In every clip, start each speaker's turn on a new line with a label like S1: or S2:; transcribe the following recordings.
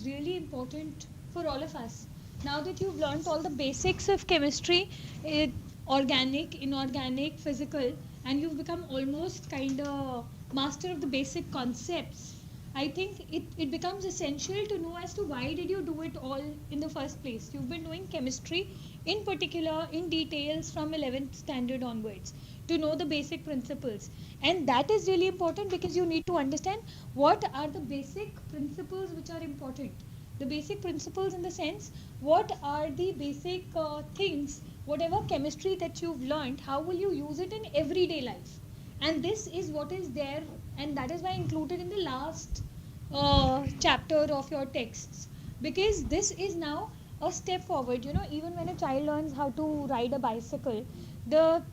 S1: really important for all of us. Now that you've learned all the basics of chemistry, organic, inorganic, physical, and you've become almost kind of master of the basic concepts, I think it becomes essential to know as to why did you do it all in the first place. You've been doing chemistry in particular in details from 11th standard onwards to know the basic principles, and that is really important because you need to understand what are the basic principles which are important. The basic principles in the sense, what are the basic things, whatever chemistry that you've learned, how will you use it in everyday life. And this is what is there, and that is why included in the last chapter of your texts, because this is now a step forward. Even when a child learns how to ride a bicycle, the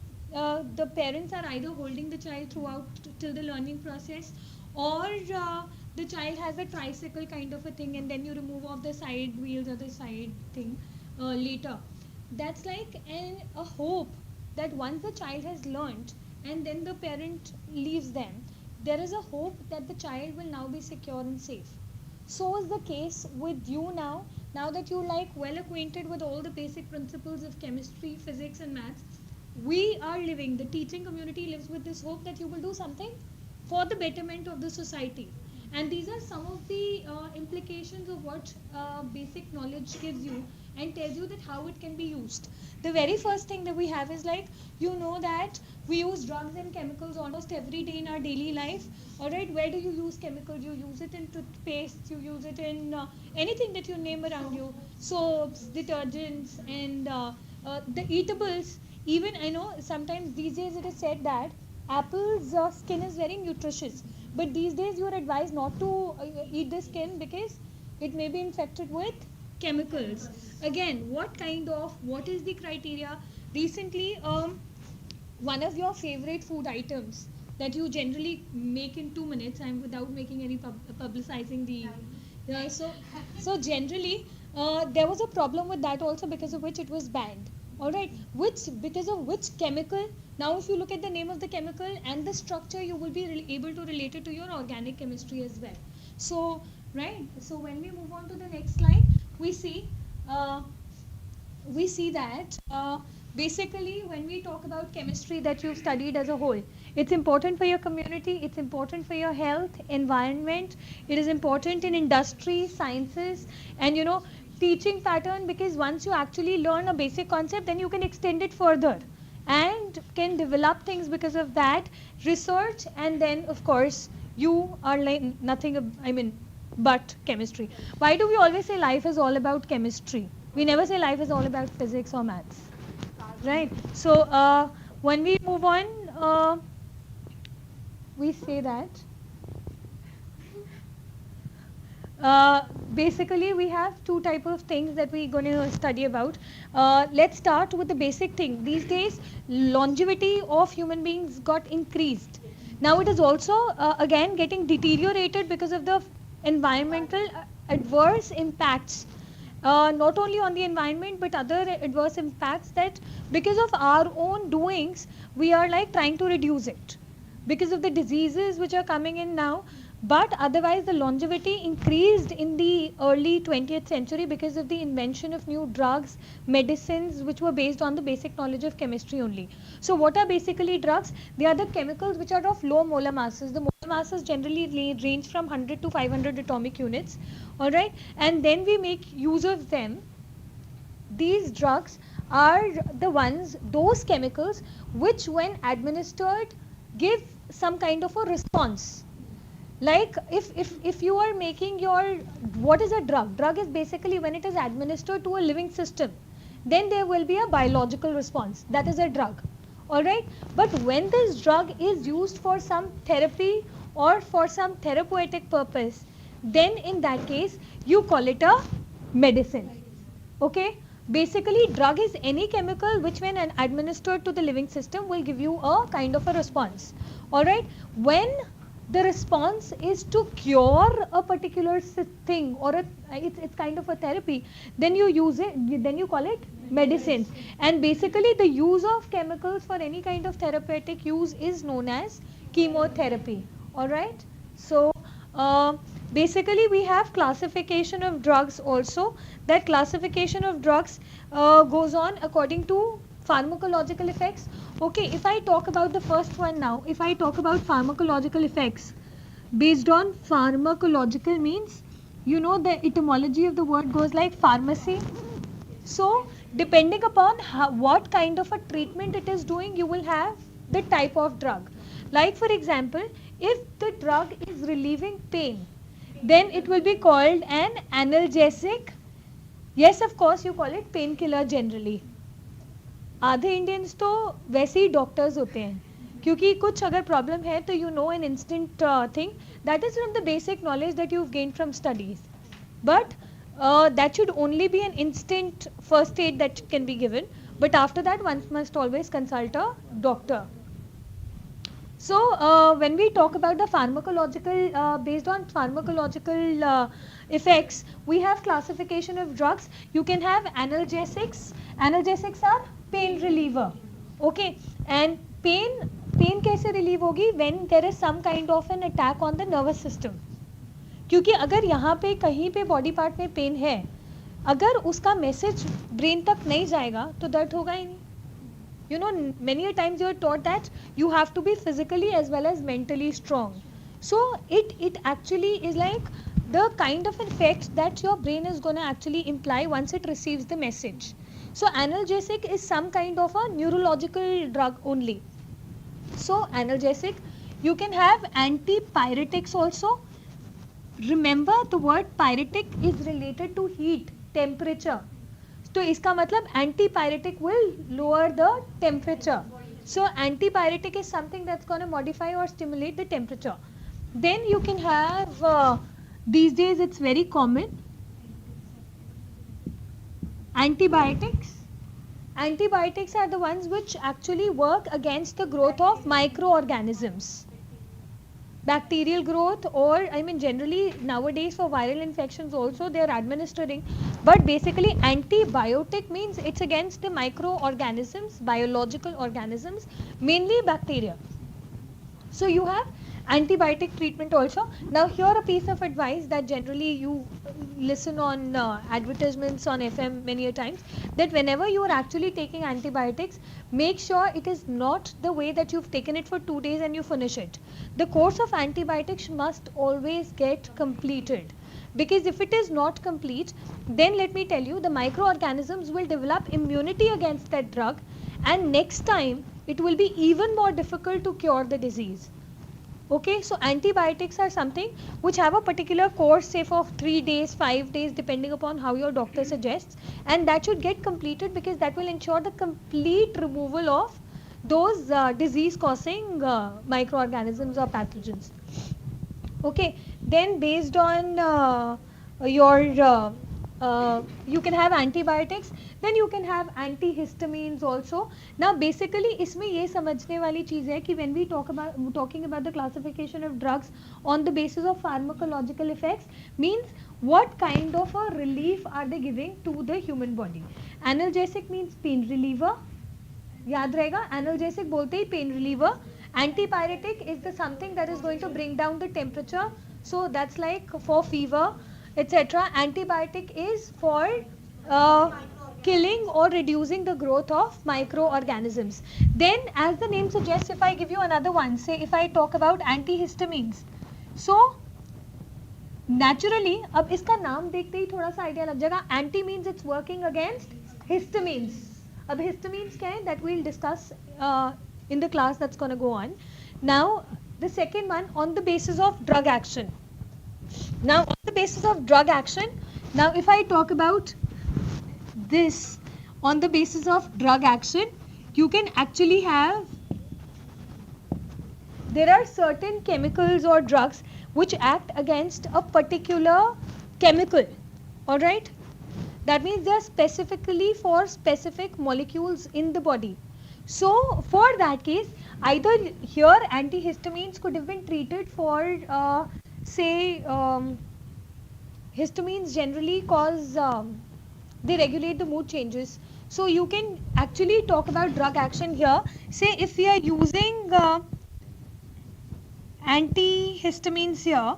S1: parents are either holding the child throughout till the learning process, or the child has a tricycle kind of a thing, and then you remove off the side wheels or the side thing later. That's like a hope that once the child has learned and then the parent leaves them, there is a hope that the child will now be secure and safe. So is the case with you now. Now that you're like well acquainted with all the basic principles of chemistry, physics and maths, we are living, the teaching community lives with this hope that you will do something for the betterment of the society. And these are some of the implications of what basic knowledge gives you and tells you that how it can be used. The very first thing that we have is like, that we use drugs and chemicals almost every day in our daily life. Alright, where do you use chemicals? You use it in toothpaste, you use it in anything that you name around you. Soaps, detergents, and the eatables. Even I know sometimes these days it is said that apple's skin is very nutritious. But these days you are advised not to eat the skin because it may be infected with chemicals. Again, what is the criteria? Recently, one of your favorite food items that you generally make in 2 minutes, and without making any publicizing the... So generally, there was a problem with that also, because of which it was banned. Alright, because of which chemical? Now if you look at the name of the chemical and the structure, you will be able to relate it to your organic chemistry as well. So, right, so when we move on to the next slide, we see that basically when we talk about chemistry that you've studied as a whole, it's important for your community, it's important for your health, environment, it is important in industry, sciences, and teaching pattern, because once you actually learn a basic concept, then you can extend it further and can develop things because of that research. And then of course you are like nothing but chemistry. Why do we always say life is all about chemistry? We never say life is all about physics or maths, right? So when we move on, we say that basically we have two type of things that we're going to study about. Let's start with the basic thing. These days longevity of human beings got increased. Now it is also again getting deteriorated because of the environmental adverse impacts, not only on the environment but other adverse impacts, that because of our own doings we are like trying to reduce it because of the diseases which are coming in now. But otherwise the longevity increased in the early 20th century because of the invention of new drugs, medicines, which were based on the basic knowledge of chemistry only. So what are basically drugs? They are the chemicals which are of low molar masses. The molar masses generally range from 100 to 500 atomic units. Alright, and then we make use of them. These drugs are those chemicals which when administered give some kind of a response. Like if you are making what is a drug? Drug is basically when it is administered to a living system, then there will be a biological response. That is a drug. Alright, but when this drug is used for some therapy or for some therapeutic purpose, then in that case you call it a medicine. Okay, basically drug is any chemical which when administered to the living system will give you a kind of a response. Alright, when the response is to cure a particular thing, or it's kind of a therapy, then you use it, then you call it medicines. And basically the use of chemicals for any kind of therapeutic use is known as chemotherapy. Alright, so Basically, we have classification of drugs also. That classification of drugs goes on according to pharmacological effects. Okay, if I talk about the first one now, if I talk about pharmacological effects, based on pharmacological means, you know, the etymology of the word goes like pharmacy. So, depending upon what kind of a treatment it is doing, you will have the type of drug. Like for example, if the drug is relieving pain, then it will be called an analgesic. Yes, of course, you call it painkiller generally. आधे Indians तो वैसे ही doctors होते हैं, क्योंकि कुछ अगर problem है तो you know an instant thing, that is from the basic knowledge that you gain from studies. But that should only be an instant first aid that can be given, but after that one must always consult a doctor. So when we talk about the pharmacological, based on pharmacological effects, we have classification of drugs. You can have analgesics. Analgesics are pain reliever. Okay, and pain कैसे relieve होगी? When there is some kind of an attack on the nervous system. क्योंकि अगर यहाँ पे कहीं पे body part में pen है, अगर उसका मैसेज ब्रेन तक नहीं जाएगा तो दर्द होगा ही नहीं. You know, many a times you are taught that you have to be physically as well as mentally strong. So it actually is like the kind of effect that your brain is going to actually imply once it receives the message. So analgesic is some kind of a neurological drug only. So analgesic, you can have antipyretics also. Remember, the word pyretic is related to heat, temperature. तो इसका मतलब antipyretic will lower the temperature. So antipyretic is something that's going to modify or stimulate the temperature. Then you can have, these days it's very common, antibiotics. Antibiotics are the ones which actually work against the growth of microorganisms. Bacterial growth, or I mean generally nowadays for viral infections also they are administering, but basically antibiotic means it's against the microorganisms, biological organisms, mainly bacteria. So you have antibiotic treatment also. Now here a piece of advice that generally you listen on advertisements on FM many a times, that whenever you are actually taking antibiotics, make sure it is not the way that you've taken it for 2 days and you finish it. The course of antibiotics must always get completed, because if it is not complete, then let me tell you, the microorganisms will develop immunity against that drug, and next time it will be even more difficult to cure the disease. Okay, so antibiotics are something which have a particular course, say for 3 days, 5 days, depending upon how your doctor suggests, and that should get completed because that will ensure the complete removal of those disease causing microorganisms or pathogens. Okay, then based on you can have antibiotics, then you can have antihistamines also. Now basically इसमें ये समझने वाली चीज़ है कि when we talking about the classification of drugs on the basis of pharmacological effects, means what kind of a relief are they giving to the human body. Analgesic means pain reliever, याद रहेगा, analgesic बोलते ही pain reliever. Antipyretic is the something that is going to bring down the temperature, so that's like for fever, etc. Antibiotic is for killing or reducing the growth of microorganisms. Then as the name suggests, if I give you another one, say if I talk about antihistamines, so naturally अब इसका नाम देखते ही थोड़ा सा idea लग जाएगा. Anti means it's working against histamines. अब histamines क्या है, that we'll discuss in the class that's going to go on. Now the second one, on the basis of drug action. Now on the basis of drug action, now if I talk about this, on the basis of drug action, you can actually have, there are certain chemicals or drugs which act against a particular chemical. Alright, that means they are specifically for specific molecules in the body. So for that case, either here antihistamines could have been treated for say histamines generally cause they regulate the mood changes. So you can actually talk about drug action here. Say if we are using antihistamines here,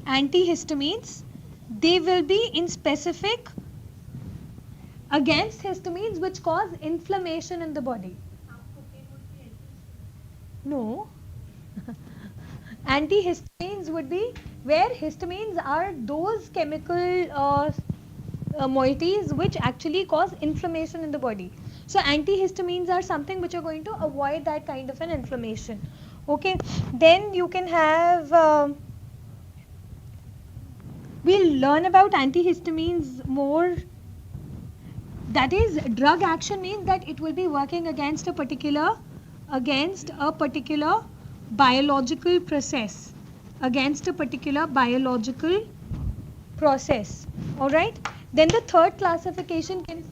S1: antihistamines, they will be in specific against histamines which cause inflammation in the body. No. Antihistamines would be where histamines are those chemical moieties which actually cause inflammation in the body. So antihistamines are something which are going to avoid that kind of an inflammation. Okay, then you can have we'll learn about antihistamines more. That is, drug action means that it will be working against a particular biological process, all right. Then the third classification can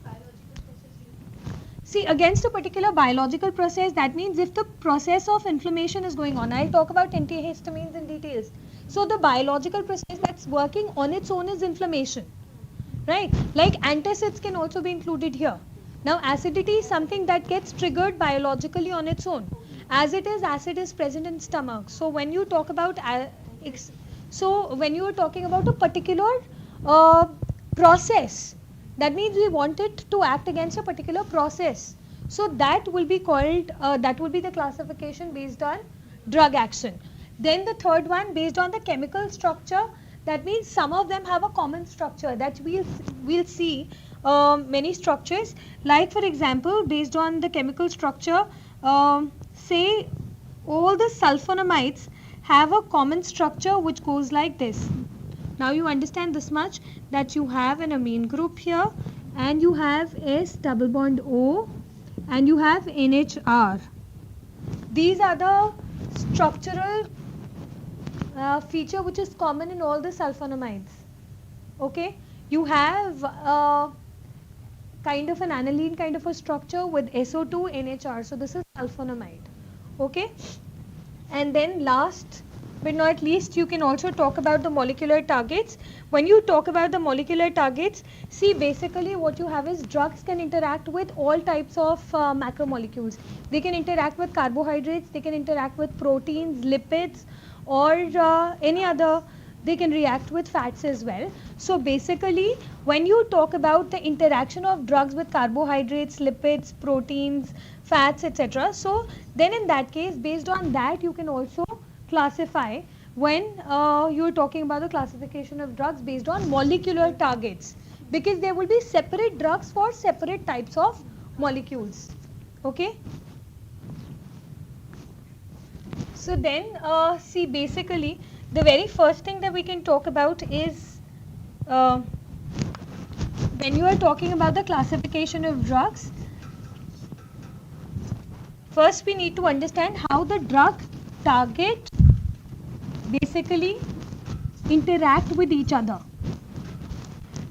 S1: see against a particular biological process. That means if the process of inflammation is going on, I'll talk about antihistamines in details. So the biological process that's working on its own is inflammation, right? Like antacids can also be included here. Now acidity is something that gets triggered biologically on its own. As it is, acid is present in stomach. So when you talk about when you are talking about a particular process, that means we want it to act against a particular process. So that will be called, that will be the classification based on drug action. Then the third one, based on the chemical structure, that means some of them have a common structure that we'll see many structures. Like for example, based on the chemical structure, say all the sulfonamides have a common structure which goes like this. Now you understand this much, that you have an amine group here and you have S double bond O and you have NHR. These are the structural feature which is common in all the sulfonamides. Okay, you have kind of an aniline kind of a structure with SO2 NHR. So this is sulfonamide. Okay, and then last but not least, you can also talk about the molecular targets. When you talk about the molecular targets, see basically what you have is drugs can interact with all types of macromolecules. They can interact with carbohydrates, they can interact with proteins, lipids, or any other. They can react with fats as well. So basically when you talk about the interaction of drugs with carbohydrates, lipids, proteins, fats, etc., so then in that case, based on that, you can also classify when you're talking about the classification of drugs based on molecular targets, because there will be separate drugs for separate types of molecules. Okay, so then see basically the very first thing that we can talk about is when you are talking about the classification of drugs, first we need to understand how the drug target basically interact with each other.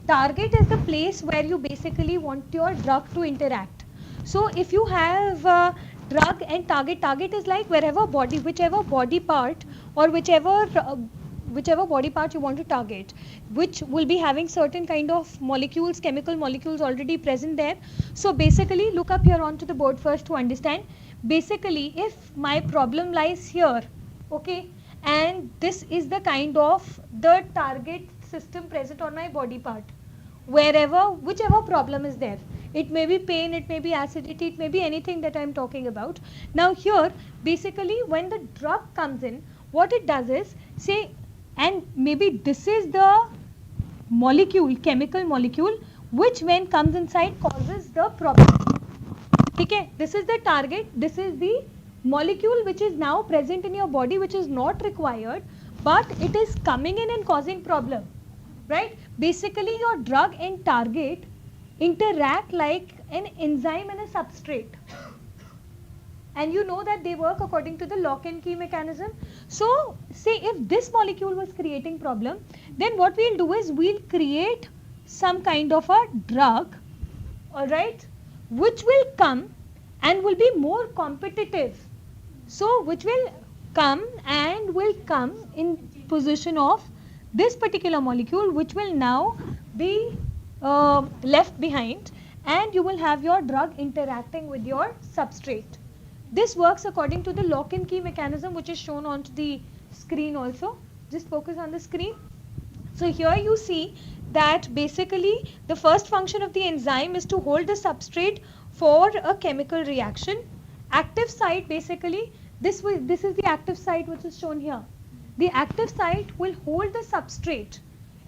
S1: Target is the place where you basically want your drug to interact. So if you have drug and target is like whichever body part or whichever body part you want to target, which will be having certain kind of molecules, chemical molecules already present there. So basically look up here onto the board first to understand. Basically if my problem lies here, okay, and this is the kind of the target system present on my body part, whichever problem is there, it may be pain, it may be acidity, it may be anything that I am talking about. Now here basically when the drug comes in, what it does is say, and maybe this is the molecule, chemical molecule, which when comes inside causes the problem. Okay, this is the target, this is the molecule which is now present in your body, which is not required, but it is coming in and causing problem, right? Basically your drug and target interact like an enzyme and a substrate, and you know that they work according to the lock and key mechanism. So say if this molecule was creating problem, then what we'll do is we'll create some kind of a drug, all right, which will come and will be more competitive. So which will come and will come in position of this particular molecule, which will now be left behind, and you will have your drug interacting with your substrate. This works according to the lock and key mechanism, which is shown onto the screen also. Just focus on the screen. So here you see that basically the first function of the enzyme is to hold the substrate for a chemical reaction. Active site, basically this is the active site which is shown here. The active site will hold the substrate.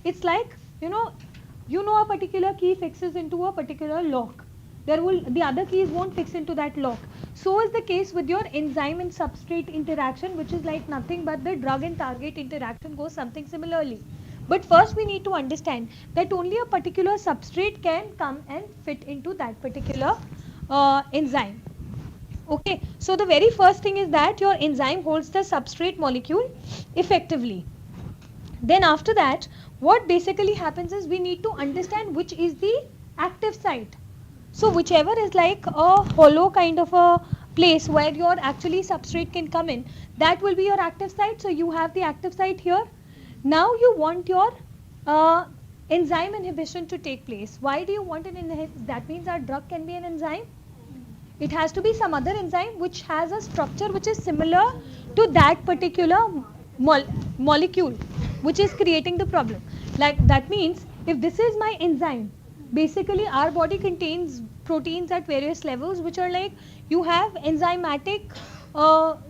S1: It's like, a particular key fixes into a particular lock. The other keys won't fix into that lock. So is the case with your enzyme and substrate interaction, which is like nothing but the drug and target interaction goes something similarly. But first we need to understand that only a particular substrate can come and fit into that particular enzyme. Okay, so the very first thing is that your enzyme holds the substrate molecule effectively. Then after that, what basically happens is we need to understand which is the active site. So whichever is like a hollow kind of a place where your actually substrate can come in, that will be your active site. So you have the active site here. Now you want your enzyme inhibition to take place. Why do you want an inhibition? That means our drug can be an enzyme. It has to be some other enzyme which has a structure which is similar to that particular molecule which is creating the problem. Like that means if this is my enzyme, basically our body contains proteins at various levels which are like you have enzymatic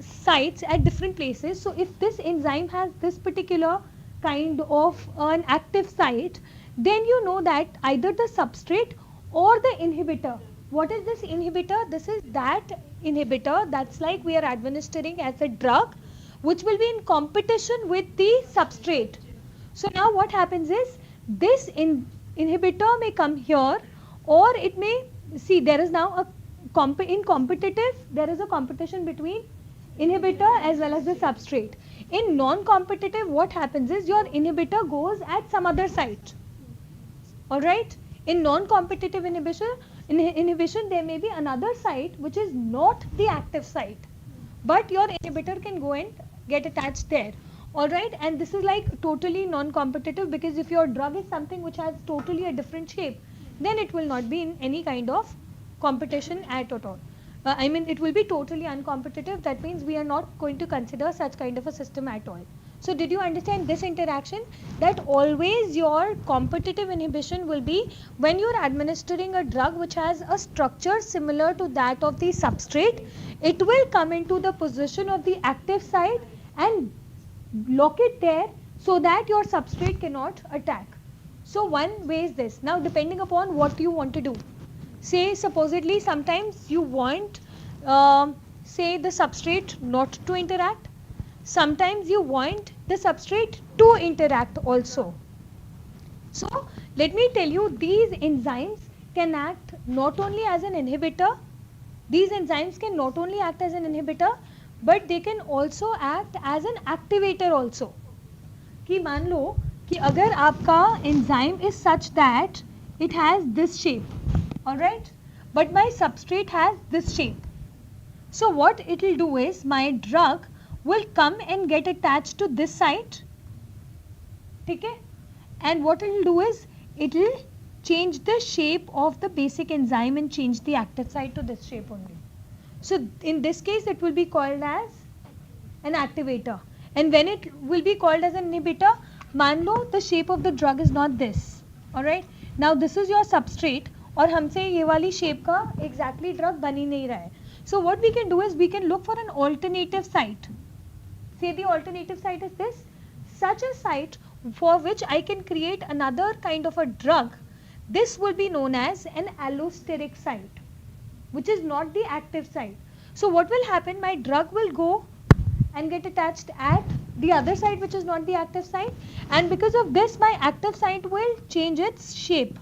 S1: sites at different places. So if this enzyme has this particular kind of an active site, then you know that either the substrate or the inhibitor. What is this inhibitor? This is that inhibitor that's like we are administering as a drug which will be in competition with the substrate. So now what happens is this inhibitor may come here, or it may, see there is now in competitive, there is a competition between inhibitor as well as the substrate. In non-competitive, what happens is your inhibitor goes at some other site. Alright, in non-competitive inhibition there may be another site which is not the active site, but your inhibitor can go and get attached there. Alright, and this is like totally non-competitive, because if your drug is something which has totally a different shape, then it will not be in any kind of competition at all. It will be totally uncompetitive. That means we are not going to consider such kind of a system at all. So did you understand this interaction? That always your competitive inhibition will be when you are administering a drug which has a structure similar to that of the substrate. It will come into the position of the active site and lock it there so that your substrate cannot attack. So one way is this. Now depending upon what you want to do. Say supposedly sometimes you want say the substrate not to interact. Sometimes you want the substrate to interact also. So let me tell you, these enzymes can act not only as an inhibitor. These enzymes can not only act as an inhibitor, but they can also act as an activator also. कि मान लो कि अगर आपका enzyme is such that it has this shape, alright, but my substrate has this shape. So what it will do is my drug will come and get attached to this site, okay? And what it will do is it will change the shape of the basic enzyme and change the active site to this shape only. So in this case it will be called as an activator, and when it will be called as an inhibitor, मान लो the shape of the drug is not this, alright. Now this is your substrate और हमसे ये वाली shape का exactly drug बन ही नहीं रहा है. So what we can do is we can look for an alternative site. Say the alternative site is this, such a site for which I can create another kind of a drug. This will be known as an allosteric site, which is not the active site. So what will happen, my drug will go and get attached at the other site which is not the active site, and because of this my active site will change its shape.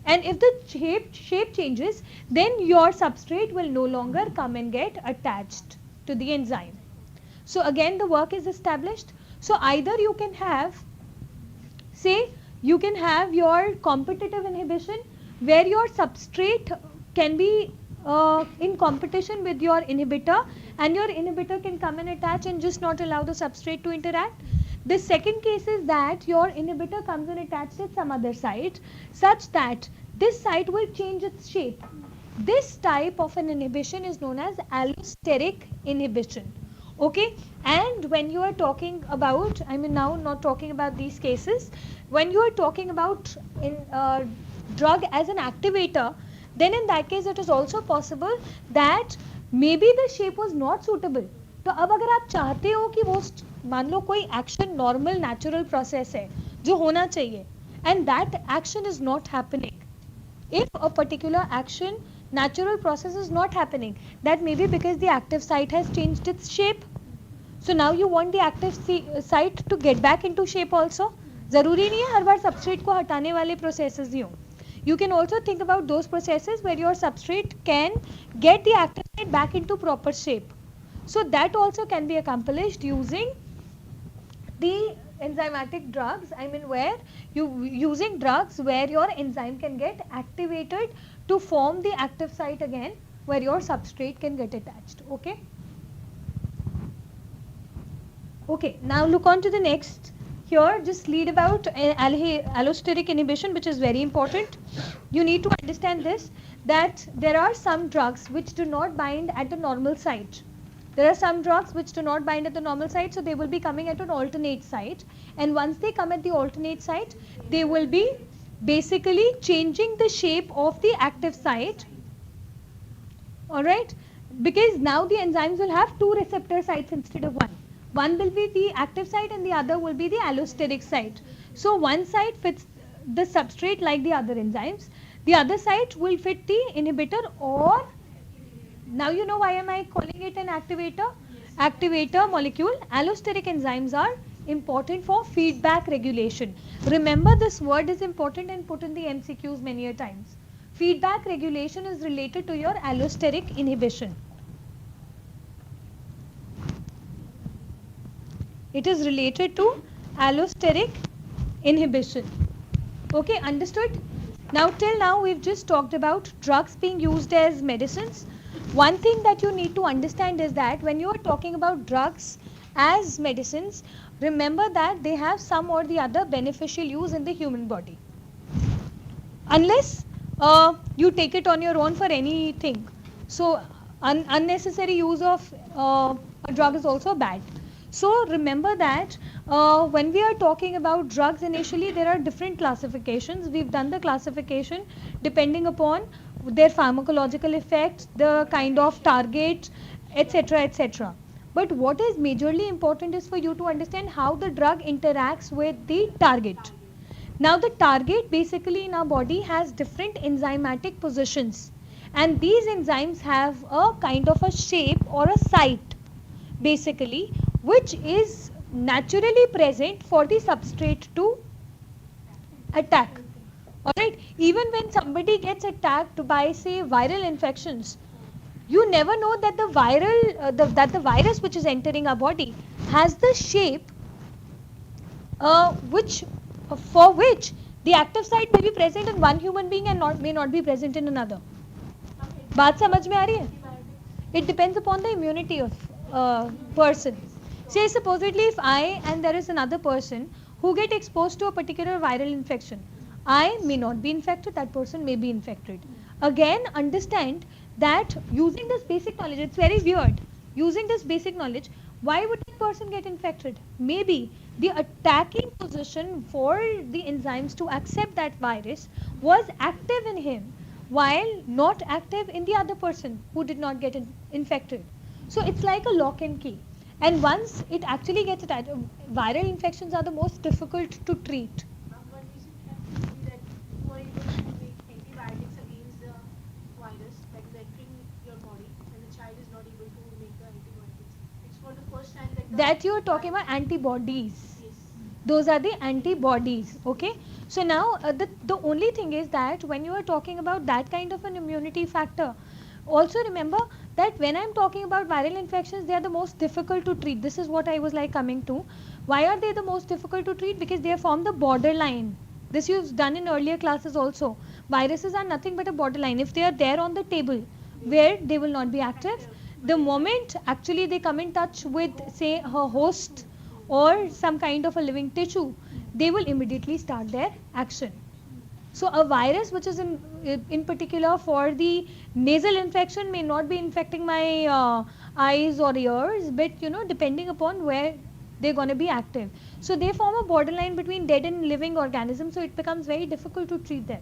S1: And if the shape changes, then your substrate will no longer come and get attached to the enzyme. So again the work is established. So either you can have, say you can have your competitive inhibition where your substrate can be in competition with your inhibitor, and your inhibitor can come and attach and just not allow the substrate to interact. The second case is that your inhibitor comes and attaches at some other site such that this site will change its shape. This type of an inhibition is known as allosteric inhibition. Okay, and when you are talking about, I mean now not talking about these cases, when you are talking about in drug as an activator, then in that case it is also possible that maybe the shape was not suitable. तो अब अगर आप चाहते हो कि वो मान लो कोई एक्शन नॉर्मल नेचुरल प्रोसेस है जो होना चाहिए and that action is not happening, if a particular action natural process is not happening, that may be because the active site has changed its shape. So now you want the active site to get back into shape also. जरूरी नहीं है हर बार substrate को हटाने वाले processes ही हो. You can also think about those processes where your substrate can get the active site back into proper shape. So that also can be accomplished using the enzymatic drugs, I mean where you using drugs where your enzyme can get activated to form the active site again where your substrate can get attached. Okay. Okay, now look on to the next. Here just read about allosteric inhibition, which is very important. You need to understand this, that there are some drugs which do not bind at the normal site. There are some drugs which do not bind at the normal site, so they will be coming at an alternate site. And once they come at the alternate site, they will be basically changing the shape of the active site. Alright? Because now the enzymes will have two receptor sites instead of one. One will be the active site and the other will be the allosteric site. So one site fits the substrate like the other enzymes. The other site will fit the inhibitor, or now you know why am I calling it an activator? Activator molecule. Allosteric enzymes are important for feedback regulation. Remember, this word is important and put in the MCQs many a times. Feedback regulation is related to your allosteric inhibition. It is related to allosteric inhibition. Okay, understood? Now till now we've just talked about drugs being used as medicines. One thing that you need to understand is that when you are talking about drugs as medicines, remember that they have some or the other beneficial use in the human body. Unless you take it on your own for anything. So unnecessary use of a drug is also bad. So remember that when we are talking about drugs initially, there are different classifications. We've done the classification depending upon their pharmacological effects, the kind of target, etc., etc. But what is majorly important is for you to understand how the drug interacts with the target. Now the target basically in our body has different enzymatic positions, and these enzymes have a kind of a shape or a site basically which is naturally present for the substrate to attack. Alright, even when somebody gets attacked by say viral infections, you never know that the virus which is entering our body has the shape for which the active site may be present in one human being and may not be present in another. बात समझ में आ रही है? It depends upon the immunity of person. Say supposedly if I and there is another person who get exposed to a particular viral infection, I may not be infected, that person may be infected. Again, understand that using this basic knowledge, it's very weird. Using this basic knowledge, why would that person get infected? Maybe the attacking position for the enzymes to accept that virus was active in him while not active in the other person who did not get infected. So it's like a lock and key. And once it actually gets attached, viral infections are the most difficult to treat.
S2: But is it that you are able to make antibiotics against the virus that is entering your body, and the child is not able to make the antibiotics? It's for the first time
S1: that you are talking about antibodies.
S2: Yes.
S1: Those are the antibodies. Okay. So now the only thing is that when you are talking about that kind of an immunity factor, also remember that when I'm talking about viral infections, they are the most difficult to treat. This is what I was like coming to. Why are they the most difficult to treat? Because they form the borderline. This you've done in earlier classes also. Viruses are nothing but a borderline. If they are there on the table where they will not be active, the moment actually they come in touch with say a host or some kind of a living tissue, they will immediately start their action. So a virus which is in particular for the nasal infection may not be infecting my eyes or ears, but depending upon where they're going to be active. So they form a borderline between dead and living organisms, so it becomes very difficult to treat them.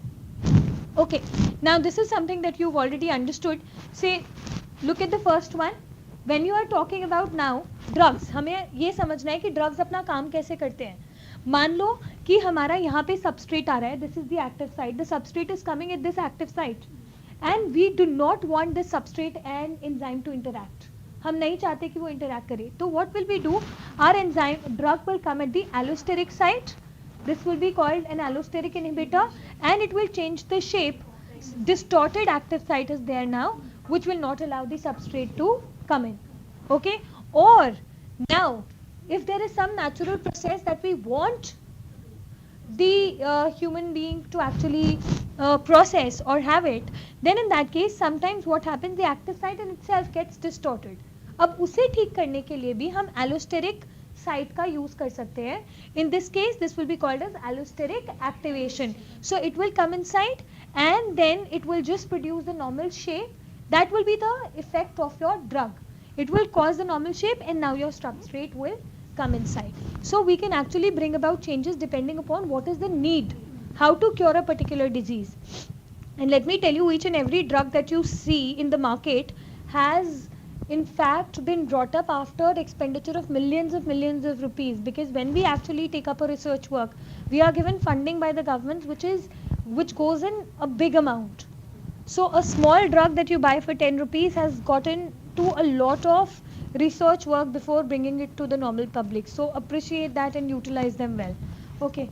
S1: Okay, now this is something that you've already understood. Say, look at the first one. When you are talking about now drugs, हमें ये समझना है कि drugs अपना काम कैसे करते हैं. मान लो कि हमारा यहाँ पे substrate आ रहा है. This is the active site. The substrate is coming at this active site, and we do not want this substrate and enzyme to interact. हम नहीं चाहते कि वो interact करे. तो what will we do? Our enzyme drug will come at the allosteric site. This will be called an allosteric inhibitor, and it will change the shape. Distorted active site is there now, which will not allow the substrate to come in. Okay, or now if there is some natural process that we want the human being to actually process or have it, then in that case sometimes what happens, the active site in itself gets distorted. अब उसे ठीक करने के लिए भी हम allosteric site का use कर सकते हैं. In this case this will be called as allosteric activation. So it will come inside and then it will just produce the normal shape. That will be the effect of your drug. It will cause the normal shape and now your substrate will come inside. So we can actually bring about changes depending upon what is the need, how to cure a particular disease. And let me tell you, each and every drug that you see in the market has in fact been brought up after expenditure of millions of rupees, because when we actually take up a research work, we are given funding by the government which goes in a big amount. So a small drug that you buy for 10 rupees has gotten to a lot of research work before bringing it to the normal public. So appreciate that and utilize them well. Okay.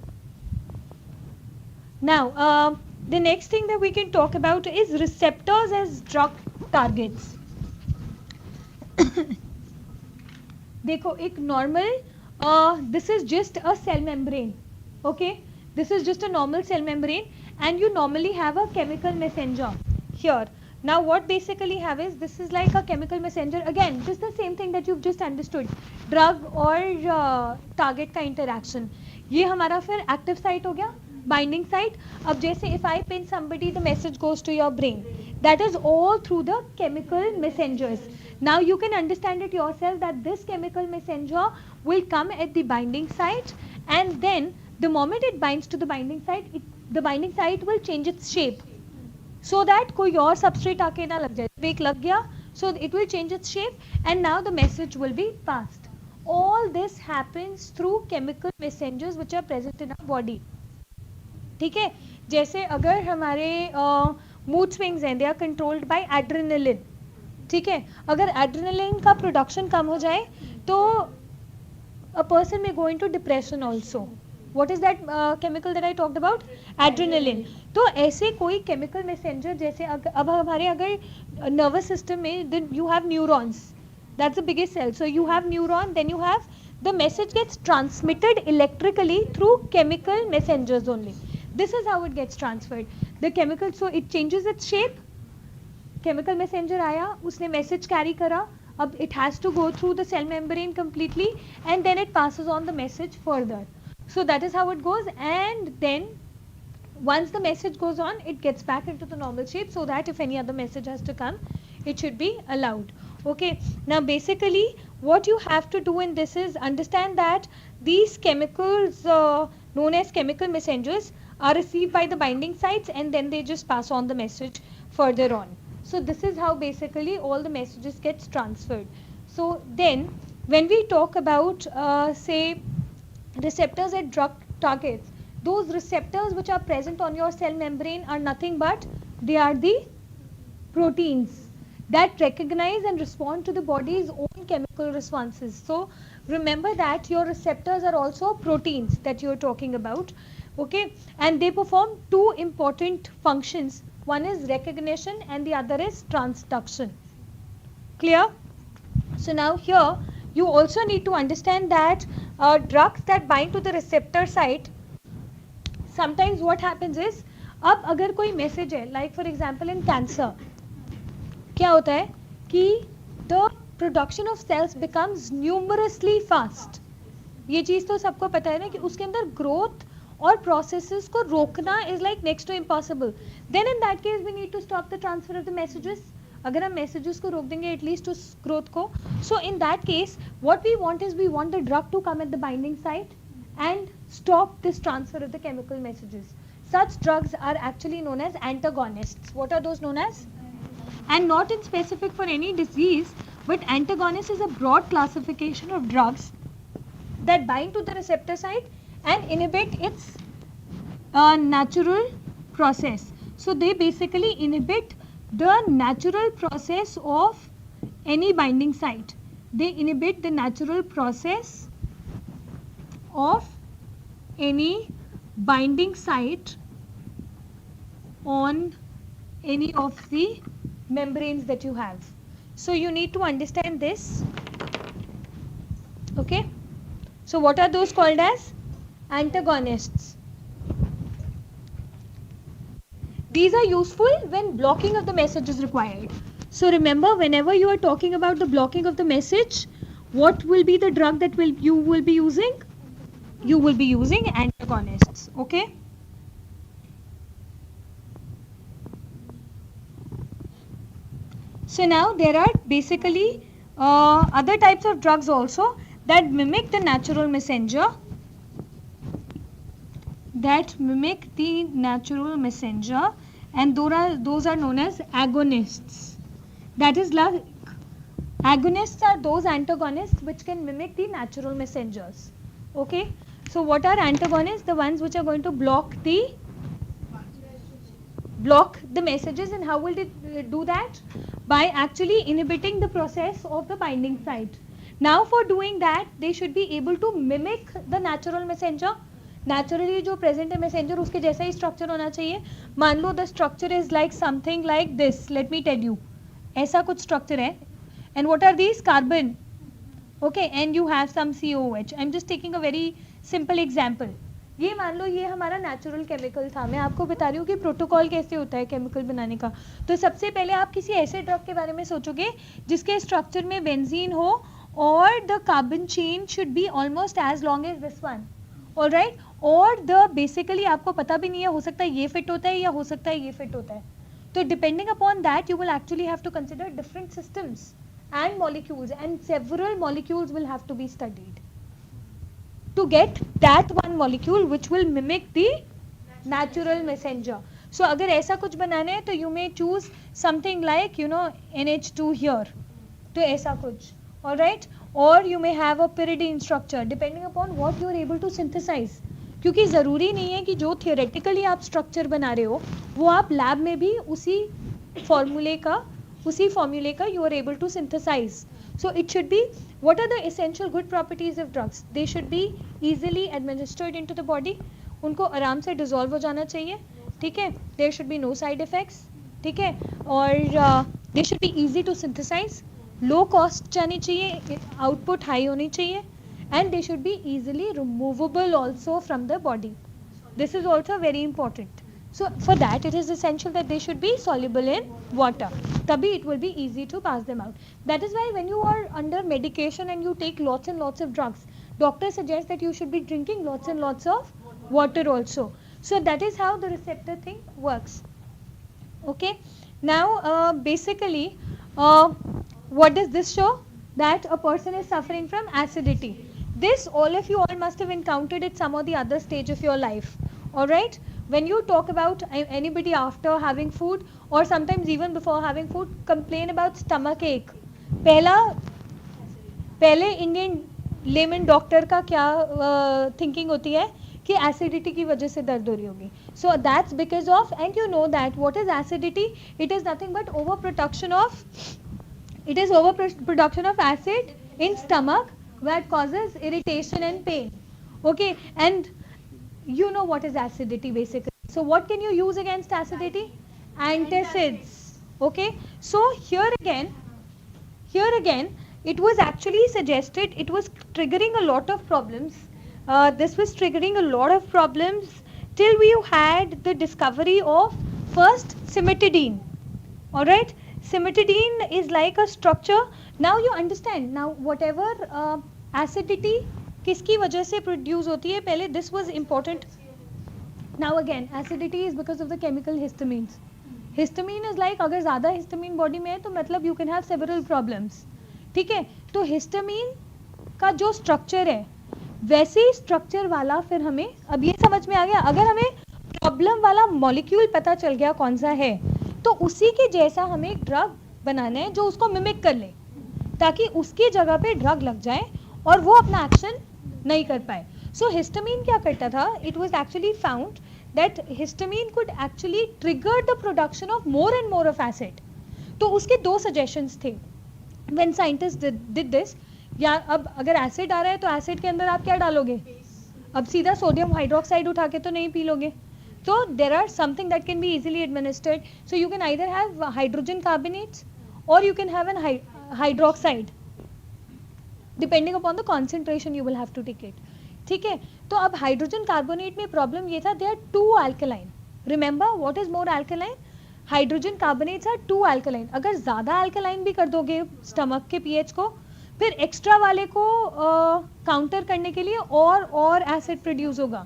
S1: Now the next thing that we can talk about is receptors as drug targets. देखो एक normal this is just a cell membrane. Okay, this is just a normal cell membrane, and you normally have a chemical messenger here. Now what basically have is, this is like a chemical messenger. Again, just the same thing that you've just understood, drug और target का interaction. ये हमारा फिर active site हो गया, binding site. अब जैसे if I pin somebody, the message goes to your brain. That is all through the chemical messengers. Now you can understand it yourself that this chemical messenger will come at the binding site, and then the moment it binds to the binding site, the binding site will change its shape so that कोई और substrate आके ना लग जाए. एक लग गया, so it will change its shape and now the message will be passed. All this happens through chemical messengers which are present in our body. ठीक है, जैसे अगर हमारे मूड स्विंग्स हैं, they are controlled by adrenaline. ठीक है, अगर adrenaline का प्रोडक्शन कम हो जाए तो a person may go into depression also. What is that chemical that I talked about? Adrenaline. तो ऐसे कोई chemical messenger, जैसे अब हमारे अगर nervous system में, then you have neurons. That's the biggest cell. So you have neuron, then you have the message gets transmitted electrically through chemical messengers only. This is how it gets transferred. The chemical, so it changes its shape. Chemical messenger आया, उसने message carry करा. अब it has to go through the cell membrane completely, and then it passes on the message further. So that is how it goes, and then once the message goes on, it gets back into the normal shape, so that if any other message has to come, it should be allowed. Okay, now basically what you have to do in this is understand that these chemicals known as chemical messengers are received by the binding sites, and then they just pass on the message further on. So this is how basically all the messages gets transferred. So then when we talk about say receptors at drug targets, those receptors which are present on your cell membrane are nothing but they are the proteins that recognize and respond to the body's own chemical responses. So remember that your receptors are also proteins that you're talking about. Okay, and they perform two important functions. One is recognition and the other is transduction. Clear? So now here you also need to understand that drugs that bind to the receptor site, sometimes what happens is, अब अगर कोई message है, like for example in cancer, क्या होता है कि the production of cells becomes numerously fast. ये चीज़ तो सबको पता है ना कि उसके अंदर growth और processes को रोकना is like next to impossible. Then in that case we need to stop the transfer of the messages. अगर हम messages को रोक देंगे एटलीस्ट उस growth को, so in that case what we want is we want the drug to come at the binding site and stop this transfer of the chemical messages. Such drugs are actually known as antagonists. What are those known as? And not in specific for any disease, but antagonist is a broad classification of drugs that bind to the receptor site and inhibit its natural process. So they basically inhibit the natural process of any binding site. They inhibit the natural process of any binding site on any of the membranes that you have. So you need to understand this. Okay. So what are those called as? Antagonists. These are useful when blocking of the message is required. So remember, whenever you are talking about the blocking of the message, what will be the drug that you will be using? You will be using antagonists. Okay. So now there are basically other types of drugs also that mimic the natural messenger. And those are known as agonists. That is like agonists are those antagonists which can mimic the natural messengers. Okay. So what are antagonists? The ones which are going to block the messages. And how will they do that? By actually inhibiting the process of the binding site. Now for doing that, they should be able to mimic the natural messenger. Naturally जो present है messenger उसके जैसा ही structure होना चाहिए. मान लो the structure is like something like this. Let me tell you. ऐसा कुछ structure है. And what are these? Carbon. Okay, and you have some COH. I'm just taking a very simple example. ये मान लो ये हमारा नेचुरल केमिकल था. मैं आपको बता रही हूँ कि प्रोटोकॉल कैसे होता है केमिकल बनाने का. तो सबसे पहले आप किसी ऐसे ड्रग के बारे में सोचोगे जिसके स्ट्रक्चर में बेंजीन हो और the carbon chain should be almost as long as this one. Alright. और द बेसिकली आपको पता भी नहीं है, हो सकता है ये फिट होता है या हो सकता है ये फिट होता है. तो depending upon that you will actually have to consider different systems and molecules, and several molecules will have to be studied to get that one molecule which will mimic the natural messenger. So अगर ऐसा कुछ बनाना है तो you may choose something like NH2 here. तो ऐसा कुछ. Alright. Or you may have a pyridine structure depending upon what you are able to synthesize. क्योंकि ज़रूरी नहीं है कि जो theoretically आप structure बना रहे हो वो आप lab में भी उसी formula का you are able to synthesize. So it should be, what are the essential good properties of drugs? They should be easily administered into the body. उनको आराम से dissolve हो जाना चाहिए. ठीक है. There should be no side effects. ठीक है. और they should be easy to synthesize. Low cost जानी चाहिए. Output high होनी चाहिए. And they should be easily removable also from the body. This is also very important. So for that it is essential that they should be soluble in water. Tabhi it will be easy to pass them out. That is why when you are under medication and you take lots and lots of drugs, doctor suggests that you should be drinking lots and lots of water also. So that is how the receptor thing works. Okay. Now basically what does this show? That a person is suffering from acidity. This all of you all must have encountered at some or the other stage of your life. Alright. When you talk about anybody after having food or sometimes even before having food complain about stomach ache, पहले Indian lemon doctor का क्या thinking होती है कि acidity की वजह से दर्द हो रही होगी. So that's because of, and you know that what is acidity. It is nothing but over production of acid in stomach that causes irritation and pain. Okay. And you know what is acidity basically. So what can you use against acidity? Antacids. Okay. So here again it was actually suggested, it was triggering a lot of problems. This was triggering a lot of problems till we had the discovery of first cimetidine. Alright. Cimetidine is like a structure. Now you understand. Now whatever acidity किसकी वजह से produce होती है, पहले this was important. Now again acidity is because of the chemical histamines. Histamine is like अगर ज़्यादा histamine body में है तो मतलब you can have several problems, ठीक है। तो हिस्टामिन का जो स्ट्रक्चर है वैसे ही स्ट्रक्चर वाला फिर हमें, अब ये समझ में आ गया, अगर हमें प्रॉब्लम वाला मॉलिक्यूल पता चल गया कौन सा है तो उसी के जैसा हमें एक ड्रग बनाना है जो उसको मिमिक कर ले, ताकि उसकी जगह पे ड्रग लग जाए और वो अपना एक्शन नहीं कर पाए। सो हिस्टामिन क्या करता था, it was actually found that histamine could actually trigger the production of more and more of acid. तो उसके दो सजेशंस थे व्हेन साइंटिस्ट डिड दिस। या अब अगर एसिड आ रहा है तो एसिड के अंदर आप क्या डालोगे, अब सीधा सोडियम हाइड्रोक्साइड उठा के तो नहीं पी लोगे, तो there are something that can be easily administered. So you can either have hydrogen carbonates or you can have an hydroxide depending upon the concentration you will have to take it, ठीक है। तो अब hydrogen carbonate में problem ये था, they are too alkaline. Remember what is more alkaline, hydrogen carbonates are too alkaline. अगर ज़्यादा alkaline भी कर दोगे स्टमक के पीएच को, फिर एक्स्ट्रा वाले को काउंटर करने के लिए और एसिड प्रोड्यूस होगा।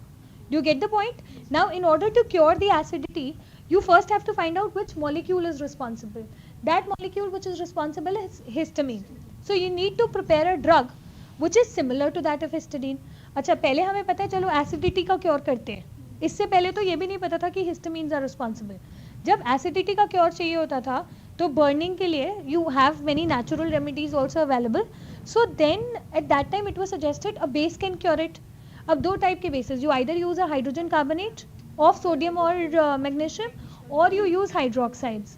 S1: You get the point? Now in order to cure the acidity, you first have to find out which molecule is responsible. That molecule which is responsible is histamine. So you need to prepare a drug which is similar to that of histidine. अच्छा, पहले हमें पता है चलो acidity का cure करते हैं, इससे पहले तो ये भी नहीं पता था कि हिस्टामिन्स आर रिस्पॉन्सिबल। जब एसिडिटी का क्योर चाहिए होता था तो बर्निंग के लिए you have many natural remedies also available. So then at that time it was suggested a base can cure it. अब दो टाइप के bases, you either use a hydrogen carbonate of sodium और magnesium और you use hydroxides.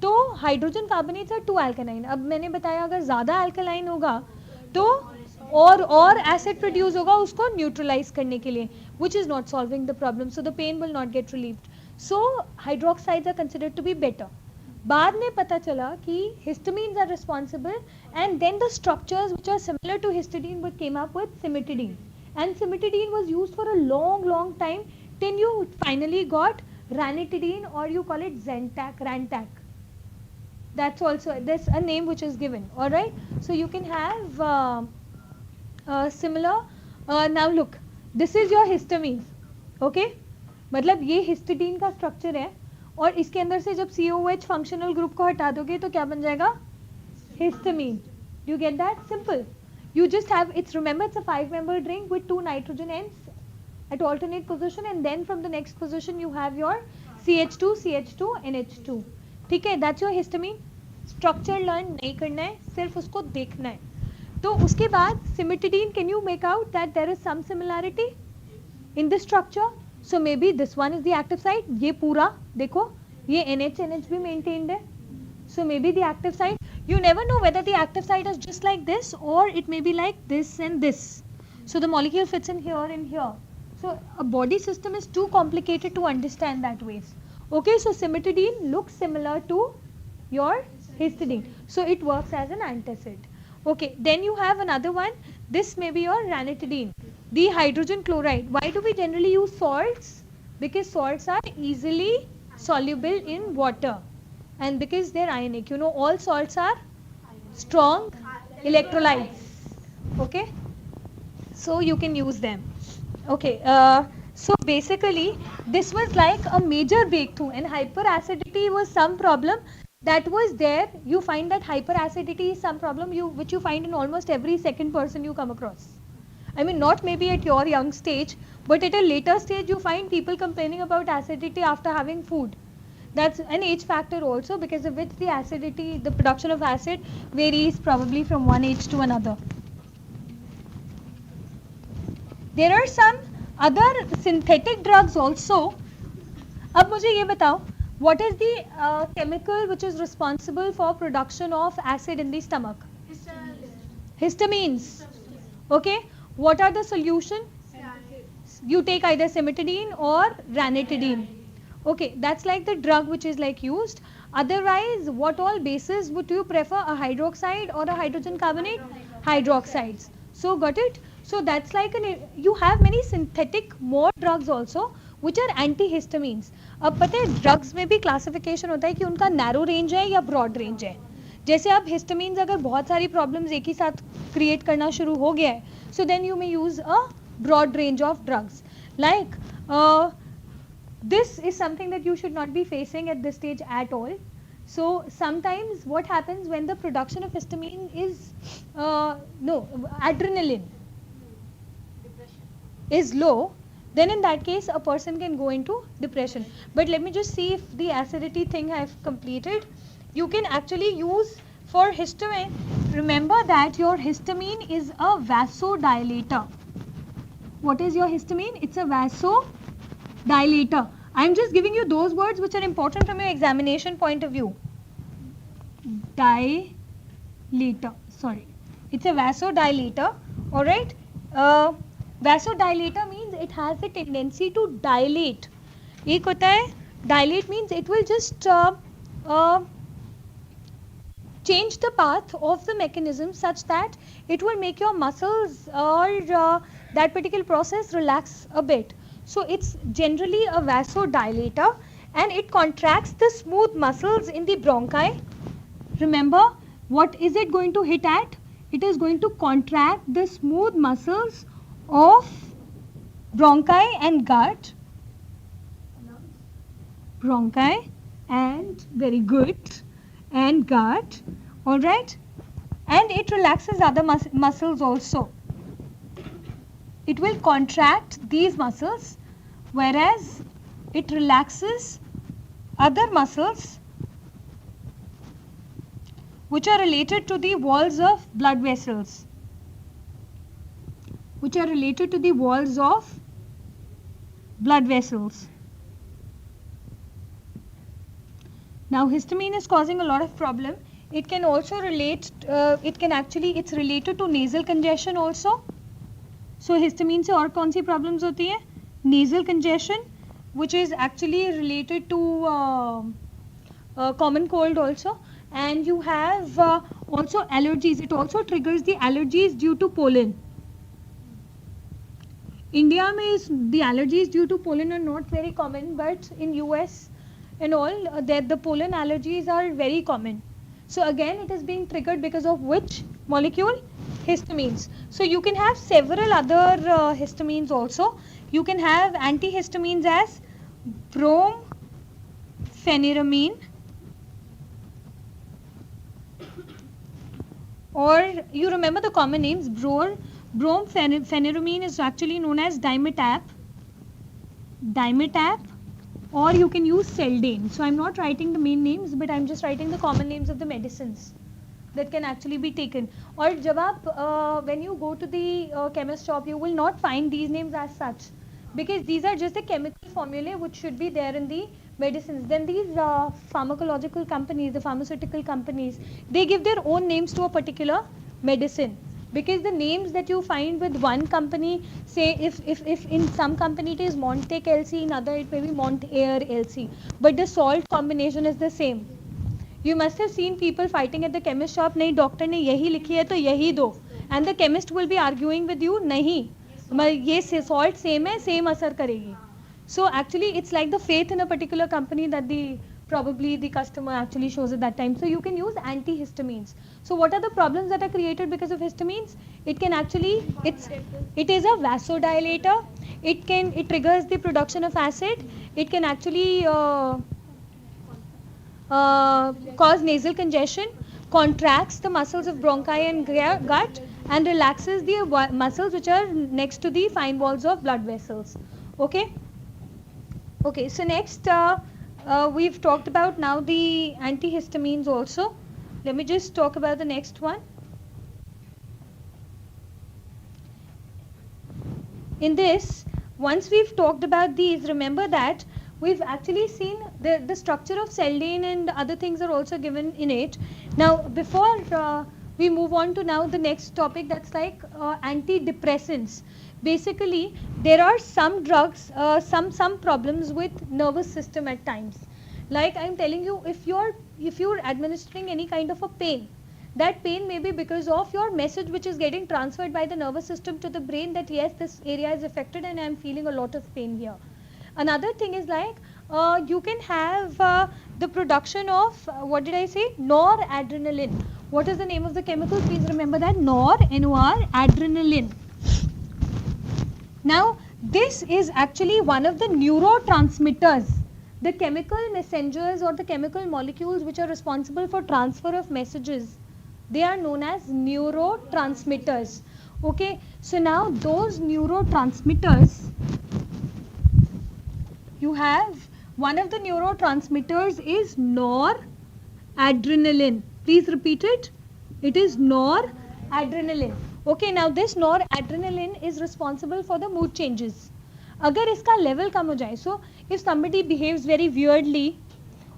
S1: तो hydrogen carbonates are too alkaline. अब मैंने बताया अगर ज़्यादा अल्कलाइन होगा तो और एसिड प्रोड्यूस होगा उसको न्यूट्रलाइज करने के लिए, which is not solving the problem, so the pain will not get relieved. So hydroxides are considered to be better. बाद में पता चला कि histamines are responsible and then the structures which are similar to histidine but came up with cimetidine, and cimetidine was used for a long time till you finally got ranitidine, or you call it rantac. That's also, there's a name which is given, all right. So you can have similar, now look, this is your histamine, okay, मतलब ये histidine का structure है और इसके अंदर से जब COOH functional group को हटा दोगे तो क्या बन जाएगा, histamine. You get that, simple. You just have, it's, remember it's a 5-membered ring with 2 nitrogen ends at alternate position, and then from the next position you have your CH2, CH2, NH2, ठीक है। that's your histamine। Structure learn नहीं करना है, सिर्फ उसको देखना है। तो उसके बाद cimetidine, can you make out that there is some similarity in the structure, so maybe this one is the active site. ये पूरा देखो, ये NH भी मेंटेन्ड है, so maybe the active site, you never know whether the active site is just like this or it may be like this and this, so the molecule fits in here and here. So a body system is too complicated to understand that ways, okay. So cimetidine looks similar to your histidine, so it works as an antacid, okay. Then you have another one, this may be your ranitidine, the hydrogen chloride. Why do we generally use salts? Because salts are easily soluble in water and because they're ionic. You know, all salts are strong electrolytes, okay, so you can use them, okay. So basically this was like a major breakthrough, and hyperacidity was some problem that was there. You find that hyperacidity is some problem which you find in almost every second person you come across. I mean, not maybe at your young stage, but at a later stage you find people complaining about acidity after having food. That's an age factor also, because of which the acidity, the production of acid varies probably from one age to another. There are some other synthetic drugs also. अब मुझे ये बताओ, what is the chemical which is responsible for production of acid in the stomach? Histamines. Okay. What are the solution? You take either cimetidine or ranitidine. Okay, that's like the drug which is like used. Otherwise, what all bases would you prefer, a hydroxide or a hydrogen carbonate? Hydroxides. So got it? So that's like you have many synthetic more drugs also which are antihistamines. अब पता है drugs में भी classification होता है कि उनका narrow range है या broad range है। जैसे अब histamines अगर बहुत सारी problems एक ही साथ create करना शुरू हो गया है, so then you may use a broad range of drugs like this is something that you should not be facing at this stage at all. So sometimes what happens when the production of histamine is no adrenaline
S2: Depression.
S1: is low, then in that case a person can go into depression. But let me just see if the acidity thing I have completed. You can actually use for histamine, remember that your histamine is a vasodilator. What is your histamine? It's a vasodilator. I'm just giving you those words which are important from your examination point of view. Dilator, sorry, it's a vasodilator. All right. Vasodilator means it has the tendency to dilate. एक होता है dilate means it will just change the path of the mechanism such that it will make your muscles or that particular process relax a bit. So it's generally a vasodilator and it contracts the smooth muscles in the bronchi. Remember, what is it going to hit at? It is going to contract the smooth muscles of bronchi and gut. Bronchi and very good and gut. All right, and it relaxes other muscles also. It will contract these muscles, whereas it relaxes other muscles which are related to the walls of blood vessels. Which are related to the walls of blood vessels. Now histamine is causing a lot of problem. It can also relate, it's related to nasal congestion also. So histamine से और कौन सी problems होती है? Nasal congestion, which is actually related to common cold also. And you have also allergies. It also triggers the allergies due to pollen. India में the allergies due to pollen are not very common, but in US and all, the pollen allergies are very common. So again, it is being triggered because of which molecule? Histamines. So you can have several other histamines also. You can have antihistamines as brompheniramine, or you remember the common names. Brompheniramine is actually known as Dimetapp, or you can use Seldane. So I'm not writing the main names, but I'm just writing the common names of the medicines that can actually be taken. Or जब आप when you go to the chemist shop, you will not find these names as such, because these are just the chemical formulae which should be there in the medicines. Then these pharmacological companies, the pharmaceutical companies, they give their own names to a particular medicine. Because the names that you find with one company, say if in some company it is Montec LC, in other it may be Montair LC, but the salt combination is the same. You must have seen people fighting at the chemist shop, नहीं doctor ने यही लिखी है तो यही दो, and the chemist will be arguing with you, नहीं ये salt same है, same असर करेगी. So actually it's like the faith in a particular company that probably the customer actually shows at that time. So you can use antihistamines. So what are the problems that are created because of histamines? It can actually, it is a vasodilator. It triggers the production of acid. It can actually cause nasal congestion, contracts the muscles of bronchi and gut, and relaxes the muscles which are next to the fine walls of blood vessels. Okay. Okay. So next. We've talked about now the antihistamines also. Let me just talk about the next one. In this, once we've talked about these, remember that we've actually seen the structure of Seldane and other things are also given in it. Now, before we move on to now the next topic, that's like antidepressants. Basically, there are some drugs, some problems with nervous system at times. Like I'm telling you, if you're administering any kind of a pain, that pain may be because of your message which is getting transferred by the nervous system to the brain that yes, this area is affected and I'm feeling a lot of pain here. Another thing is like you can have the production of what did I say? Noradrenaline. What is the name of the chemical? Please remember that. Noradrenaline. Now, This is actually one of the neurotransmitters, the chemical messengers or the chemical molecules which are responsible for transfer of messages. They are known as neurotransmitters. Okay, so now those neurotransmitters, you have one of the neurotransmitters is noradrenaline. Please repeat it. It is noradrenaline. Okay, now this noradrenaline is responsible for the mood changes. अगर इसका level कम हो जाए, so if somebody behaves very weirdly,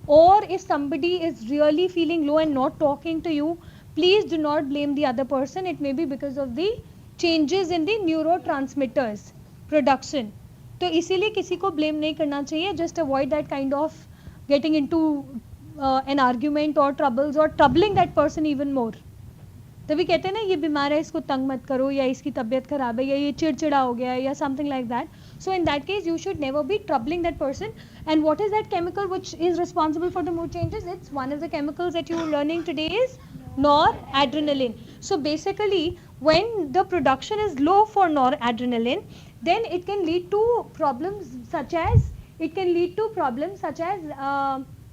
S1: or if somebody is really feeling low and not talking to you, please do not blame the other person. It may be because of the changes in the neurotransmitters production. तो इसीलिए किसी को blame नहीं करना चाहिए. Just avoid that kind of getting into an argument or troubles or troubling that person even more. तभी कहते हैं ना ये बीमार है इसको तंग मत करो या इसकी तबीयत खराब है या ये चिड़चिड़ा हो गया है या something like that. So in that case you should never be troubling that person. And what is that chemical which is responsible for the mood changes? It's one of the chemicals that you are learning today is noradrenaline. So basically when the production is low for noradrenaline, then it can lead to problems such as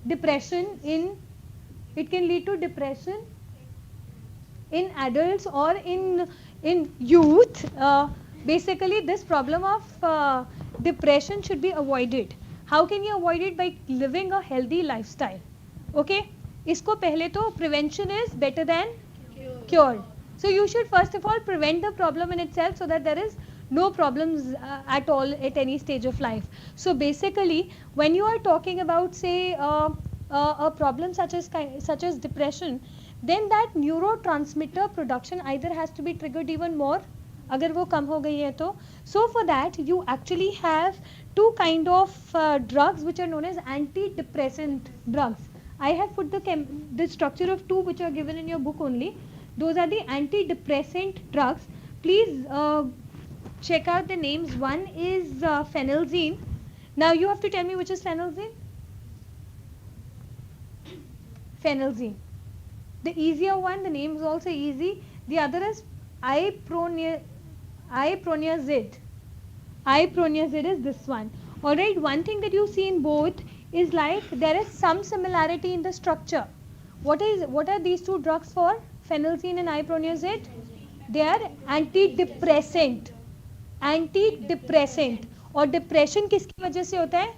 S1: depression in adults or in youth. Basically this problem of depression should be avoided. How can you avoid it? By living a healthy lifestyle. Okay, इसको पहले तो prevention is better than cure. So you should first of all prevent the problem in itself so that there is no problems at all at any stage of life. So basically when you are talking about say a problem such as depression, then that neurotransmitter production either has to be triggered even more, अगर वो कम हो गई है तो. So for that you actually have two kind of drugs which are known as antidepressant drugs. I have put the structure of two which are given in your book only. Those are the antidepressant drugs. Please check out the names. One is phenelzine. Now you have to tell me which is phenelzine. Phenelzine. The easier one, the name is also easy. The other is iproniazid. Iproniazid is this one. Alright, one thing that you see in both is like there is some similarity in the structure. What are these two drugs for? Phenelzine and iproniazid? They are antidepressant. और depression किसकी वजह से होता है?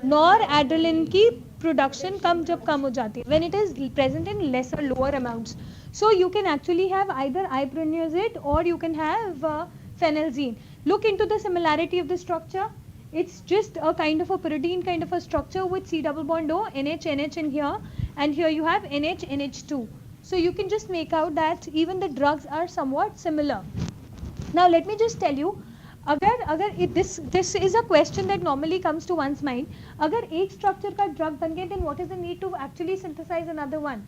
S1: Noradrenaline की production जब कम हो जाती है, when it is present in lesser lower amounts. So you can actually have either iproniazid or you can have phenelzine. Look into the similarity of the structure. It's just a kind of a pyridine kind of a structure with C double bond O, NH, NH in here, and here you have NH, NH2. So you can just make out that even the drugs are somewhat similar. Now let me just tell you, this is a question that normally comes to one's mind. अगर एक structure का drug बन गया, then what is the need to actually synthesize another one?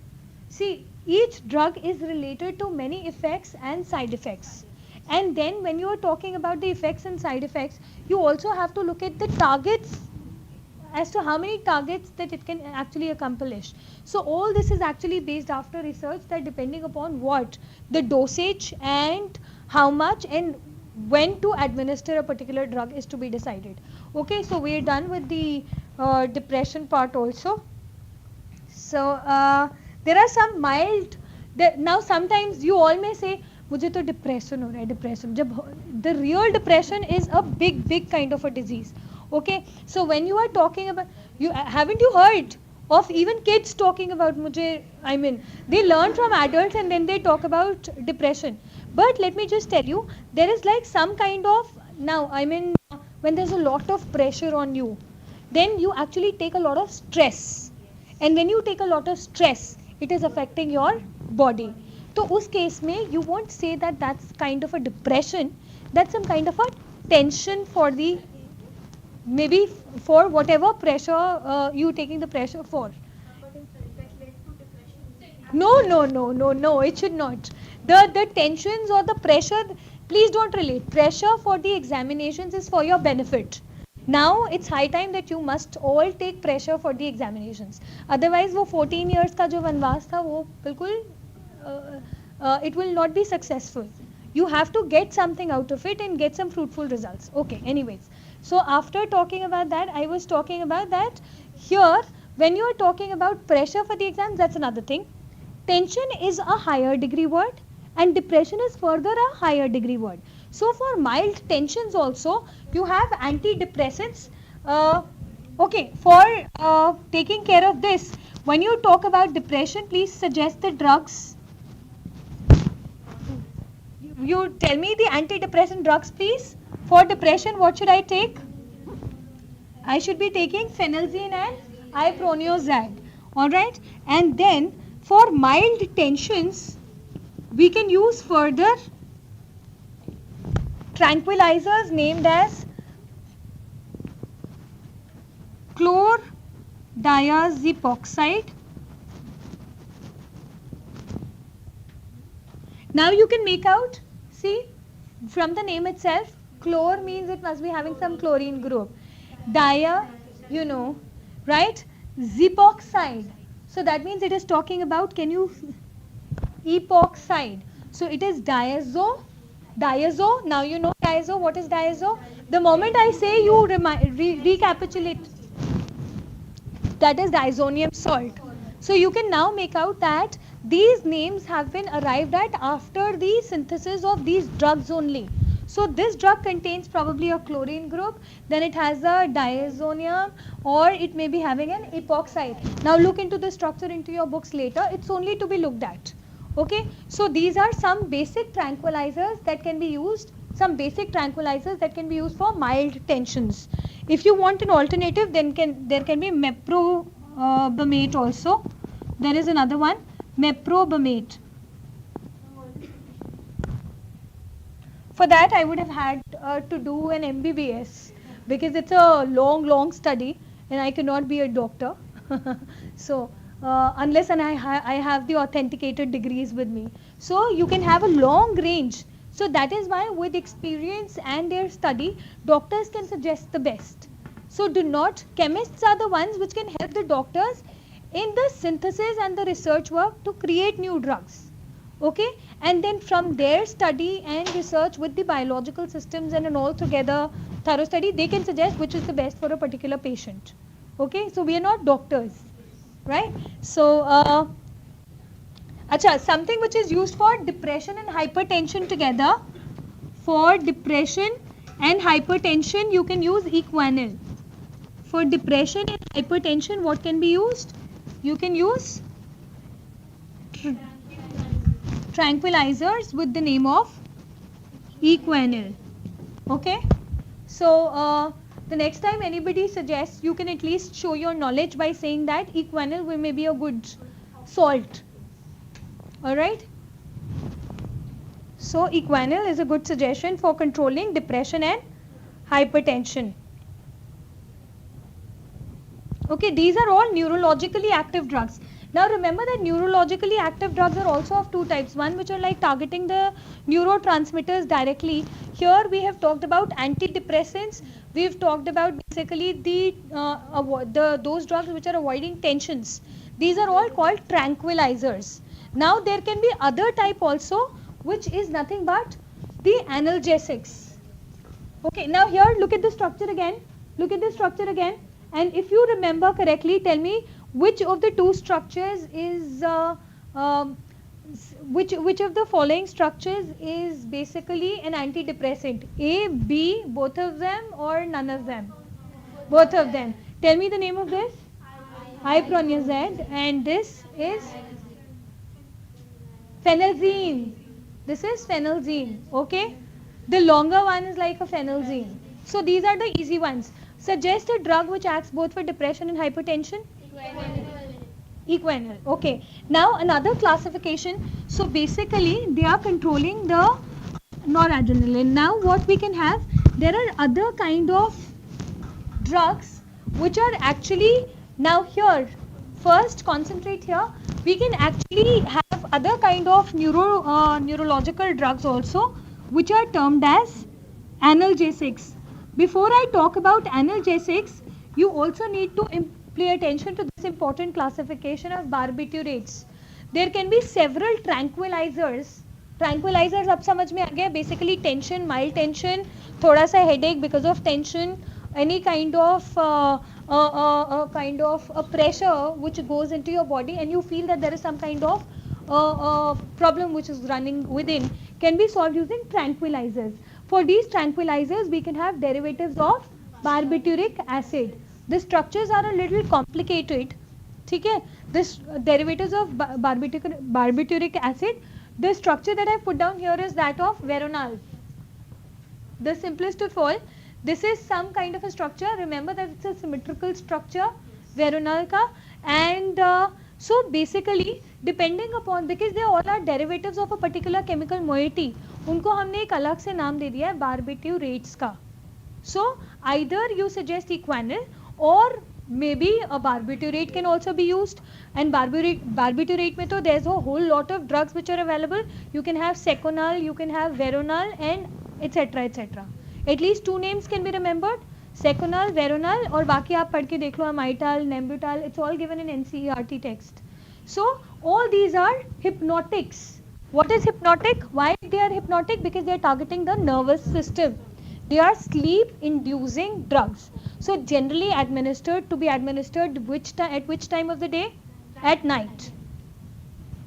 S1: See, each drug is related to many effects and side effects. And then when you are talking about the effects and side effects, you also have to look at the targets as to how many targets that it can actually accomplish. So all this is actually based after research that depending upon what the dosage and how much and when to administer a particular drug is to be decided. Okay, so we are done with the depression part also. So there are some mild, now sometimes you all may say मुझे तो depression हो रहा है, depression. The real depression is a big kind of a disease. Okay, so when you are talking about, haven't you heard of even kids talking about they learn from adults and then they talk about depression. But let me just tell you, there is like some kind of, when there's a lot of pressure on you, then you actually take a lot of stress. And when you take a lot of stress, it is affecting your body. So उस case में you won't say that that's kind of a depression, that's some kind of a tension for the, maybe for whatever pressure you taking the pressure for.
S2: But that led to depression.
S1: No, it should not. The tensions or the pressure, please don't relate. Pressure for the examinations is for your benefit. Now it's high time that you must all take pressure for the examinations. Otherwise वो 14 years का जो वनवास था वो बिल्कुल it will not be successful. You have to get something out of it and get some fruitful results. Okay, anyways. So after talking about that, I was talking about that here when you are talking about pressure for the exams, that's another thing. Tension is a higher degree word and depression is further a higher degree word. So for mild tensions also, you have antidepressants. Okay, for taking care of this, when you talk about depression, please suggest the drugs. You tell me the antidepressant drugs, please. For depression, what should I take? I should be taking phenelzine and iproniazid. Alright, and then for mild tensions, we can use further tranquilizers named as chlordiazepoxide. Now you can make out, see, from the name itself, chlor means it must be having some chlorine group. Dia, you know, right? Zepoxide. So that means it is talking about, can you, epoxide. So it is diazo. Diazo, now you know diazo. What is diazo? The moment I say, you recapitulate. That is diazonium salt. So you can now make out that these names have been arrived at after the synthesis of these drugs only. So this drug contains probably a chlorine group, then it has a diazonium, or it may be having an epoxide. Now look into the structure into your books later. It's only to be looked at. Okay, so these are some basic tranquilizers that can be used, for mild tensions. If you want an alternative, then there can be meprobamate also. There is another one, meprobamate. For that, I would have had to do an MBBS because it's a long study and I cannot be a doctor. So unless and I have the authenticated degrees with me. So you can have a long range. So that is why with experience and their study, doctors can suggest the best. So chemists are the ones which can help the doctors in the synthesis and the research work to create new drugs. Okay, and then from their study and research with the biological systems and an altogether thorough study, they can suggest which is the best for a particular patient. Okay, so we are not doctors, right? So something which is used for depression and hypertension together. For depression and hypertension, you can use equanil. For depression and hypertension, what can be used? You can use tranquilizers with the name of equanil. Okay, so the next time anybody suggests, you can at least show your knowledge by saying that equanil may be a good salt. Alright, so equanil is a good suggestion for controlling depression and hypertension. Okay, these are all neurologically active drugs. Now remember that neurologically active drugs are also of two types. One which are like targeting the neurotransmitters directly. Here we have talked about antidepressants. We've talked about basically those drugs which are avoiding tensions. These are all called tranquilizers. Now there can be other type also, which is nothing but the analgesics. Okay, now here look at the structure again. And if you remember correctly, tell me which of the two structures is which of the following structures is basically an antidepressant? A, B, both of them, or none of them? Both of them. Tell me the name of this. Iproniazid, and this is phenelzine. This is phenelzine. Okay, the longer one is like a phenelzine. So these are the easy ones. Suggest a drug which acts both for depression and hypertension. Equanil. Okay, now another classification. So basically they are controlling the noradrenaline. Now what we can have, there are other kind of drugs which are actually, now here first concentrate here, we can actually have other kind of neurological drugs also which are termed as analgesics. Before I talk about analgesics, you also need to pay attention to this important classification of barbiturates. There can be several tranquilizers tranquillisers अब समझ में आ गया. Basically tension, mild tension, थोड़ा सा headache because of tension, any kind of a pressure which goes into your body and you feel that there is some kind of problem which is running within, can be solved using tranquilizers. For these tranquilizers we can have derivatives of barbituric acid. The structures are a little complicated. ठीक है, this derivatives of barbituric acid, the structure that I put down here is that of veronal. The simplest of all, this is some kind of a structure. Remember that it's a symmetrical structure, veronal ka. And so basically depending upon, because they all are derivatives of a particular chemical moiety, उनको हमने एक अलग से नाम दे दिया है barbiturates का. So either you suggest equanil or maybe a barbiturate can also be used. And barbiturate mein to there's a whole lot of drugs which are available. You can have seconal, you can have veronal, and etc etc. At least two names can be remembered, seconal, veronal, और बाकी आप पढ़ के देख लो, amital, nembutal, it's all given in NCERT text. So all these are hypnotics. What is hypnotic? Why they are hypnotic? Because they are targeting the nervous system. They are sleep inducing drugs. So generally administered, to be administered at which time of the day? At night.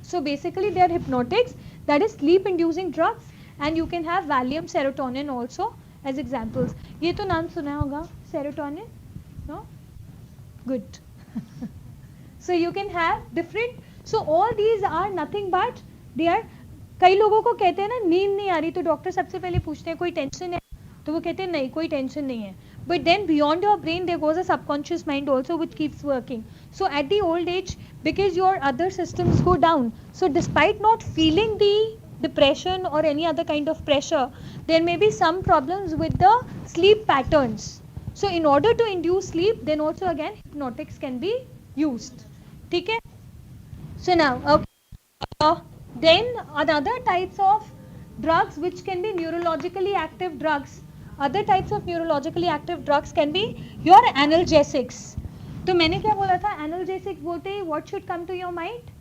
S1: So basically they are hypnotics, that is sleep inducing drugs. And you can have Valium, serotonin also as examples. ये तो नाम सुना होगा, serotonin? No? Good. So you can have different. So all these are nothing but they are. कई लोगों को कहते हैं ना नींद नहीं आ रही, तो डॉक्टर सबसे पहले पूछते हैं कोई टेंशन है, तो वो कहते हैं नहीं कोई टेंशन नहीं है. But then beyond your brain there goes a subconscious mind also which keeps working. So at the old age, because your other systems go down, so despite not feeling the depression or any other kind of pressure, there may be some problems with the sleep patterns. So in order to induce sleep, then also again hypnotics can be used. Okay? So now, then other types of drugs which can be neurologically active drugs. Other types of neurologically active drugs can be your analgesics. तो मैंने क्या बोला था, analgesics बोलते ही what should come to your mind?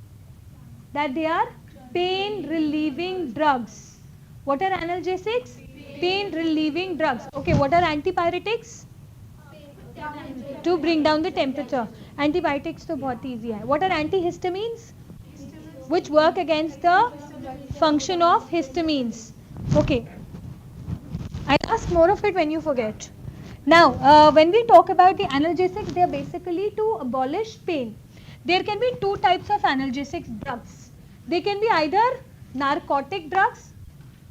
S1: That they are pain relieving drugs. What are analgesics? Pain relieving drugs. Okay, what are antipyretics? To bring down the temperature. Antibiotics तो बहुत easy है. What are antihistamines? Which work against the function of histamines. Okay, I'll ask more of it when you forget. Now, when we talk about the analgesics, they are basically to abolish pain. There can be two types of analgesic drugs. They can be either narcotic drugs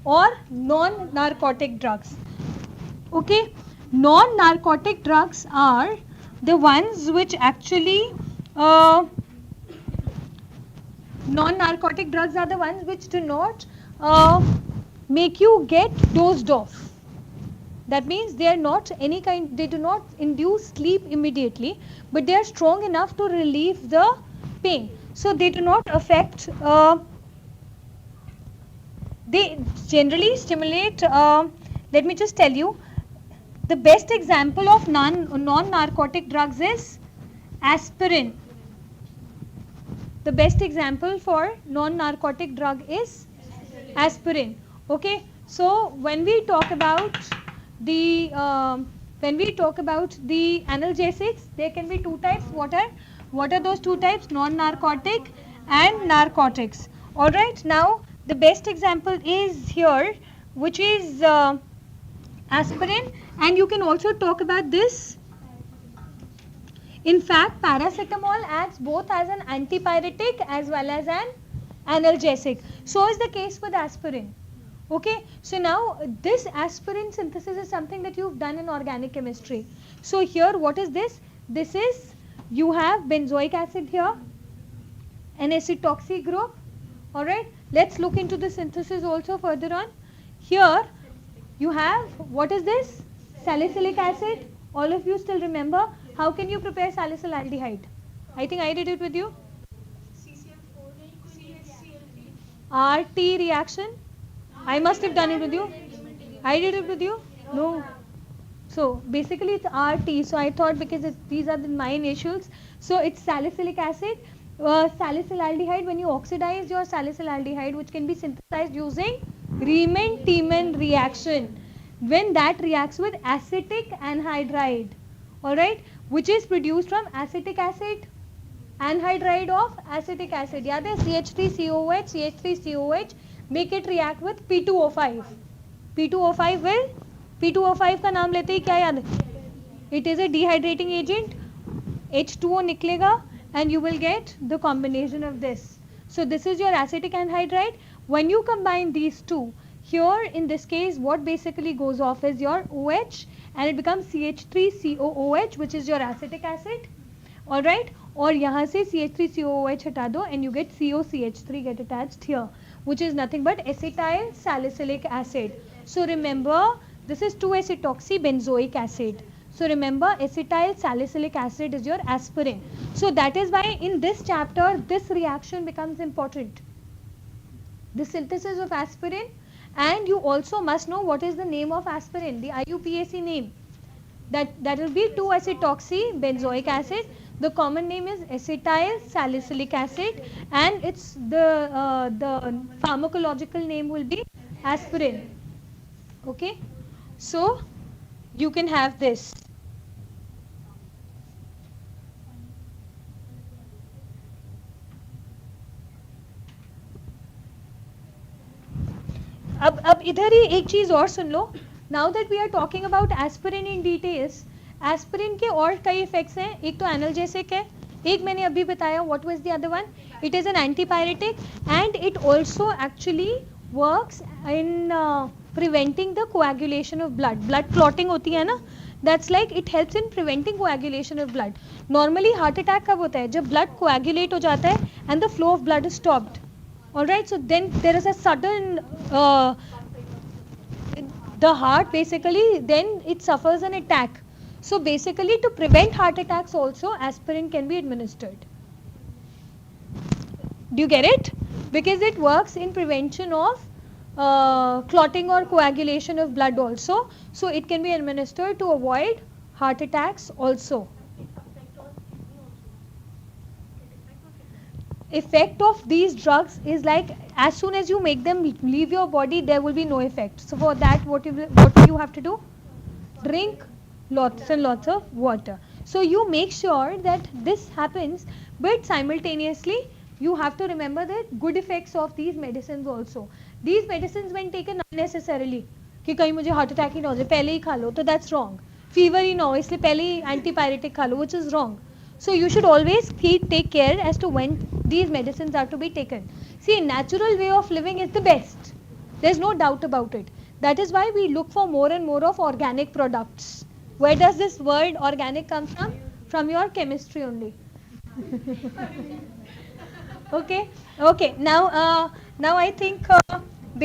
S1: or non-narcotic drugs. Okay, non-narcotic drugs are the ones which actually non-narcotic drugs are the ones which do not make you get dozed off. That means they are not any kind, they do not induce sleep immediately, but they are strong enough to relieve the pain. So they do not affect, they generally stimulate, let me just tell you, the best example of non-narcotic drugs is aspirin. The best example for non-narcotic drug is aspirin. Okay, so when we talk about the analgesics, there can be two types. What are those two types? Non-narcotic and narcotics. All right, now the best example is here, which is aspirin, and you can also talk about this. In fact, paracetamol acts both as an antipyretic as well as an analgesic. So is the case with aspirin. Okay, so now this aspirin synthesis is something that you've done in organic chemistry. So here what is this? This is, you have benzoic acid here, an acetoxy group. Alright, let's look into the synthesis also further on. Here you have, what is this? Salicylic acid. All of you still remember? How can you prepare salicylaldehyde? I think I did it with you. RT reaction. I must have done it with you. I did it with you? No. So basically it's RT. So I thought because these are my initials. So it's salicylic acid. salicylaldehyde, when you oxidize your salicylaldehyde, which can be synthesized using Riemann-Tiemann reaction, when that reacts with acetic anhydride, all right, which is produced from acetic acid, anhydride of acetic acid, याद है CH3COH, CH3COH, make it react with P2O5. P2O5 will, P2O5 का नाम लेते ही क्या याद है? It is a dehydrating agent. H2O निकलेगा and you will get the combination of this. So this is your acetic anhydride. When you combine these two, here in this case what basically goes off is your OH and it becomes CH3COOH, which is your acetic acid. Alright, और यहाँ से CH3COOH हटा दो and you get COCH3 get attached here, which is nothing but acetyl salicylic acid. So remember, this is 2-acetoxybenzoic acid. So remember, acetyl salicylic acid is your aspirin. So that is why in this chapter this reaction becomes important, the synthesis of aspirin. And you also must know what is the name of aspirin, the IUPAC name. That will be 2-acetoxybenzoic acid. The common name is acetyl salicylic acid, and it's the pharmacological name will be aspirin. Okay, so you can have this. अब इधर ही एक चीज और सुन लो. Now that we are talking about aspirin in details, aspirin के और कई इफेक्ट्स हैं. एक तो एनाल्जेसिक है, एक मैंने अभी बताया. What was the other one? It is an antipyretic and it also actually works in preventing the coagulation of blood. Blood clotting होती है ना, that's like it helps in preventing coagulation of blood. Normally heart attack कब होता है? जब blood coagulate हो जाता है and the flow of blood is stopped. Alright, so then there is a sudden the heart basically then it suffers an attack. So basically to prevent heart attacks also aspirin can be administered. Do you get it? Because it works in prevention of clotting or coagulation of blood also. So it can be administered to avoid heart attacks also. Effect of these drugs is like as soon as you make them leave your body there will be no effect. So for that what you have to do? Drink lots and lots of water. So you make sure that this happens, but simultaneously you have to remember the good effects of these medicines also. These medicines when taken unnecessarily कि कहीं मुझे heart attack ही ना हो जाए पहले ही खा लो तो that's wrong. Fever ही ना हो इसलिए पहले ही एंटीपायरेटिक खा लो, which is wrong. So you should always take care as to when these medicines are to be taken. See, natural way of living is the best. There's no doubt about it. That is why we look for more and more of organic products. Where does this word organic come from? From your chemistry only. Okay. Now I think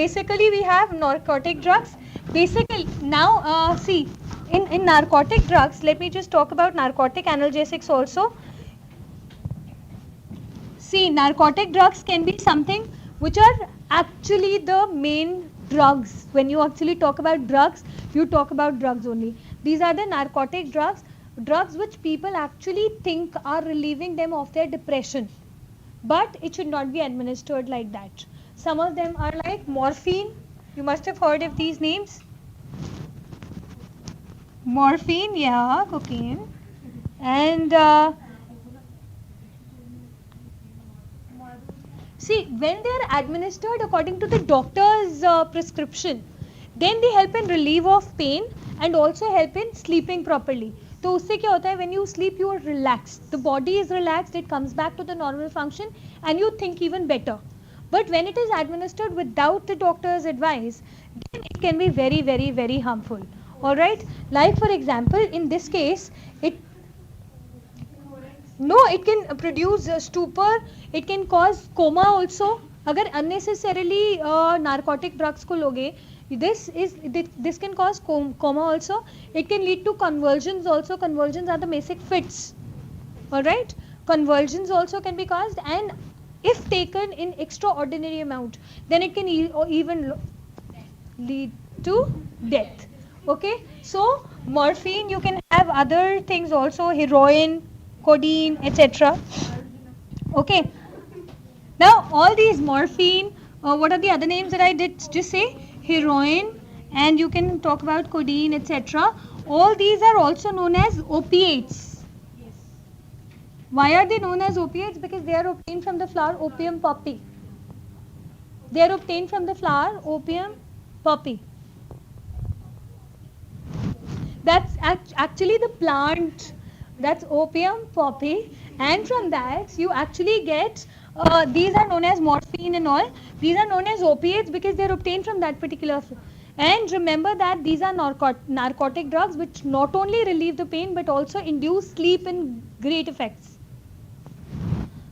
S1: basically we have narcotic drugs. Basically now see. In narcotic drugs, let me just talk about narcotic analgesics also. See, narcotic drugs can be something which are actually the main drugs. When you actually talk about drugs, you talk about drugs only. These are the narcotic drugs, drugs which people actually think are relieving them of their depression. But it should not be administered like that. Some of them are like morphine. You must have heard of these names. Morphine, yeah, cocaine, and see, when they are administered according to the doctor's prescription, then they help in relief of pain and also help in sleeping properly. तो उससे क्या होता है? When you sleep, you are relaxed. The body is relaxed. It comes back to the normal function, and you think even better. But when it is administered without the doctor's advice, then it can be very, very, very harmful. Alright, like for example in this case it can produce stupor, it can cause coma also. अगर unnecessarily narcotic drugs को लोगे, this can cause coma also. It can lead to convulsions also. Convulsions are the basic fits. Alright, convulsions also can be caused, and if taken in extraordinary amount then it can even lead to death. Okay, so morphine, you can have other things also, heroin, codeine, etc. Okay. Now all these morphine, what are the other names that I did just say? Heroin, and you can talk about codeine, etc. All these are also known as opiates.
S2: Yes.
S1: Why are they known as opiates? Because they are obtained from the flower opium poppy. They are obtained from the flower opium poppy. That's actually the plant. That's opium poppy, and from that you actually get these are known as morphine and all. These are known as opiates because they are obtained from that particular. And remember that these are narcotic drugs which not only relieve the pain but also induce sleep in great effects,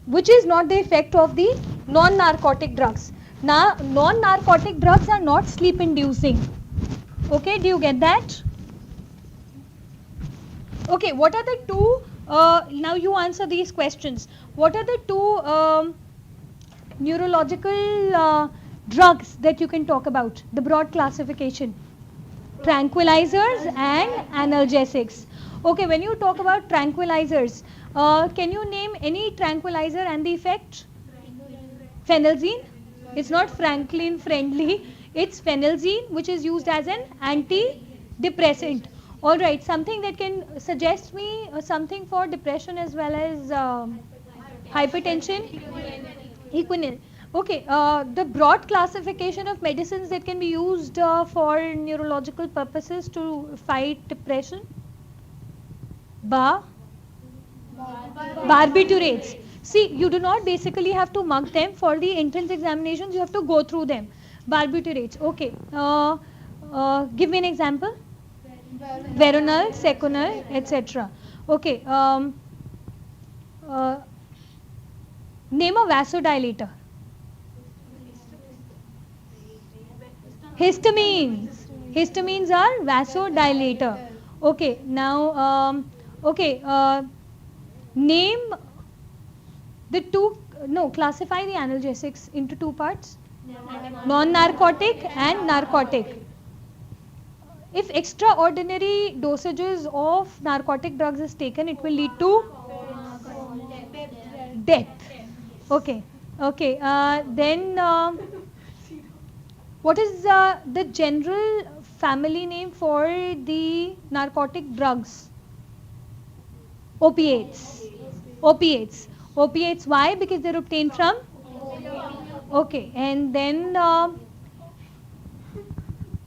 S1: which is not the effect of the non-narcotic drugs. Now, non-narcotic drugs are not sleep inducing. Okay, do you get that? Okay, what are the two, now you answer these questions. What are the two neurological drugs that you can talk about? The broad classification. Tranquilizers and analgesics. Okay, when you talk about tranquilizers, can you name any tranquilizer and the effect? Phenelzine. It's not Franklin friendly. It's phenelzine, which is used as an antidepressant. All right, something that can suggest me something for depression as well as hypertension. Equinil. Okay, the broad classification of medicines that can be used for neurological purposes to fight depression. Ba barbiturates. See, you do not basically have to mug them for the entrance examinations. You have to go through them. Barbiturates. Okay. Give me an example. Veronal, Seconal, etc. Okay. Uh, Name a vasodilator. Histamines. Histamines are vasodilator. Okay. Now, okay. Name the two. No, classify the analgesics into two parts. Non-narcotic and narcotic. If extraordinary dosages of narcotic drugs is taken, it will lead to death. Okay. Okay. Then what is the general family name for the narcotic drugs? Opiates. Opiates. Opiates. Why? Because they're obtained from. Okay. And then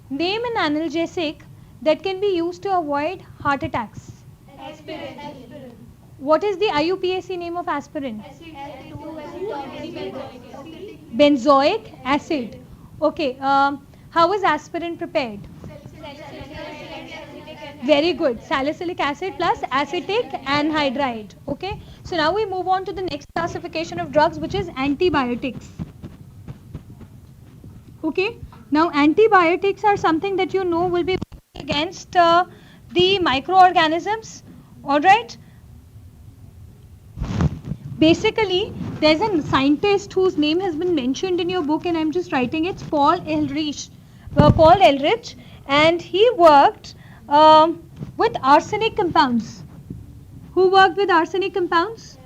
S1: name an analgesic that can be used to avoid heart attacks. What is the IUPAC name of aspirin? Benzoic acid. Okay. How is aspirin prepared? Very good. Salicylic acid plus acetic anhydride. Okay. So now we move on to the next classification of drugs, which is antibiotics. Okay. Now antibiotics are something that you know will be against the microorganisms. All right. Basically, there's a scientist whose name has been mentioned in your book, and I'm just writing it. It's Paul Ehrlich. Paul Ehrlich, and he worked with arsenic compounds. Who worked with arsenic compounds?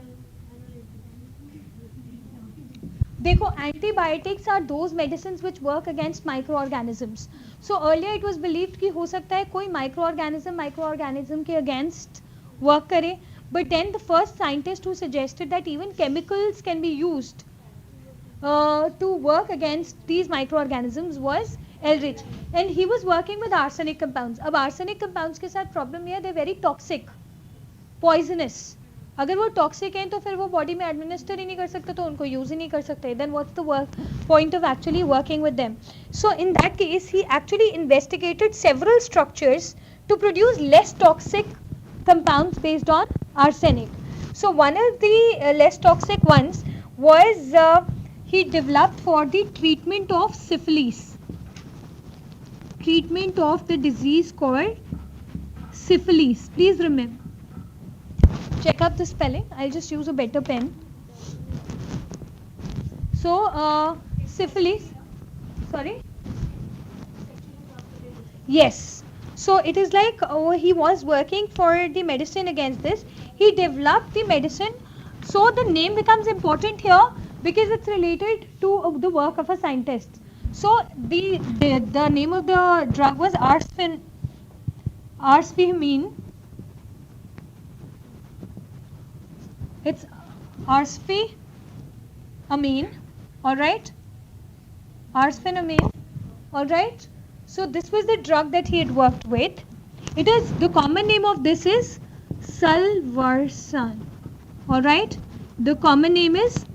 S1: देखो, antibiotics are those medicines which work against microorganisms. So earlier it was believed कि हो सकता है कोई microorganism के against work करे. But then the first scientist who suggested that even chemicals can be used to work against these microorganisms was Ehrlich, and he was working with arsenic compounds. अब arsenic compounds के साथ problem ये है, they're very toxic, poisonous. अगर वो toxic हैं तो फिर वो बॉडी में एडमिनिस्टर ही नहीं कर सकते, तो उनको यूज ही नहीं कर सकते. Then what's the work point of actually working with them? So in that case he actually investigated several structures to produce less toxic compounds based on arsenic. So one of the less toxic ones was he developed for the treatment of syphilis, treatment of the disease called syphilis. Please remember, check up the spelling. I'll just use a better pen. So syphilis, sorry, yes. So it is like he was working for the medicine against this. He developed the medicine So the name becomes important here because it's related to the work of a scientist. So the name of the drug was arsphimine. It's arsphimine, all right? Arsphimine, all right? So this was the drug that he had worked with. It is, the common name of this is salvarsan, all right? The common name is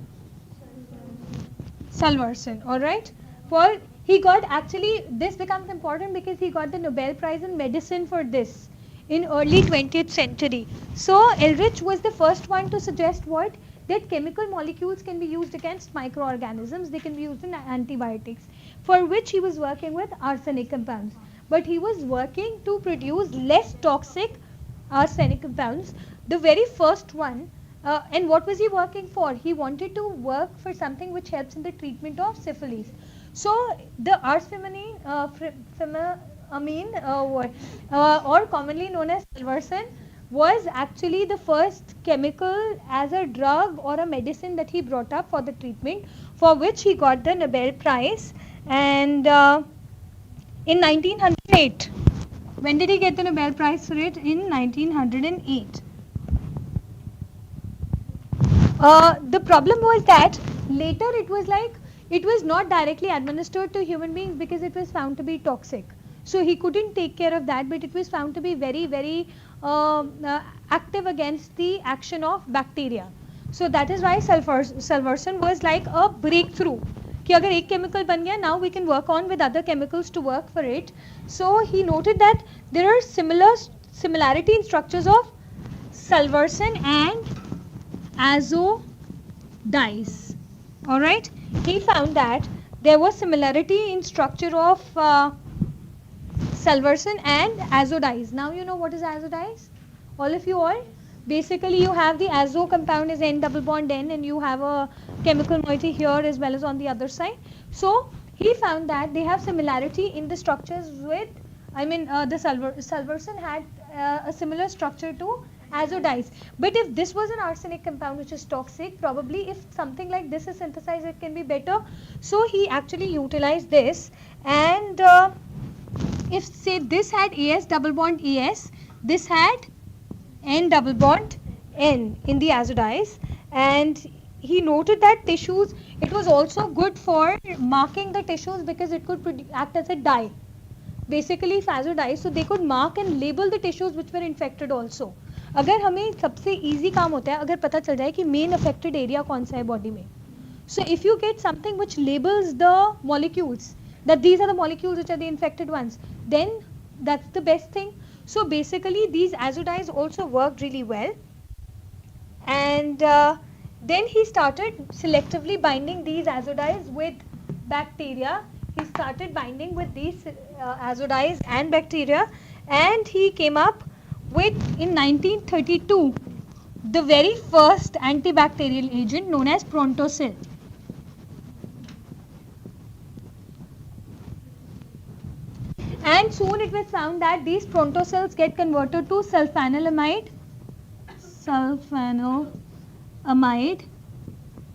S1: salvarsan, all right? For he got, actually this becomes important because he got the Nobel Prize in medicine for this in early 20th century. So Ehrlich was the first one to suggest what? That chemical molecules can be used against microorganisms, they can be used in antibiotics, for which he was working with arsenic compounds. But he was working to produce less toxic arsenic compounds. The very first one, and what was he working for? He wanted to work for something which helps in the treatment of syphilis. So the arsphimine, or commonly known as salvarsan, was actually the first chemical as a drug or a medicine that he brought up for the treatment, for which he got the Nobel Prize. And in 1908, when did he get the Nobel Prize for it? In 1908. The problem was that later it was like, it was not directly administered to human beings because it was found to be toxic. So he couldn't take care of that, but it was found to be very, very active against the action of bacteria. So that is why salvarsan was like a breakthrough. कि अगर एक chemical बन गया, now we can work on with other chemicals to work for it. So he noted that there are similarity in structures of salvarsan and azodies. All right, he found that there was similarity in structure of salvarsan and azodies. Now you know what is azodies, all of you all. Basically you have the azo compound is N double bond N, and you have a chemical moiety here as well as on the other side. So he found that they have similarity in the structures with, the salvarsan had a similar structure to azodies. But if this was an arsenic compound which is toxic, probably if something like this is synthesized, it can be better. So he actually utilized this, and if say this had AS double bond ES, this had N double bond N in the azodies, and he noted that tissues, it was also good for marking the tissues because it could act as a dye. Basically azodies, so they could mark and label the tissues which were infected also. अगर हमें सबसे easy काम होता है अगर पता चल जाए कि main affected area कौन सा है body में. So if you get something which labels the molecules, that these are the molecules which are the infected ones, then that's the best thing. So basically these azodies also worked really well, and then he started selectively binding these azodies with bacteria. He started binding with these azodies and bacteria, and he came up with, in 1932, the very first antibacterial agent known as Prontosil. And soon it was found that these Prontosils get converted to sulfanilamide.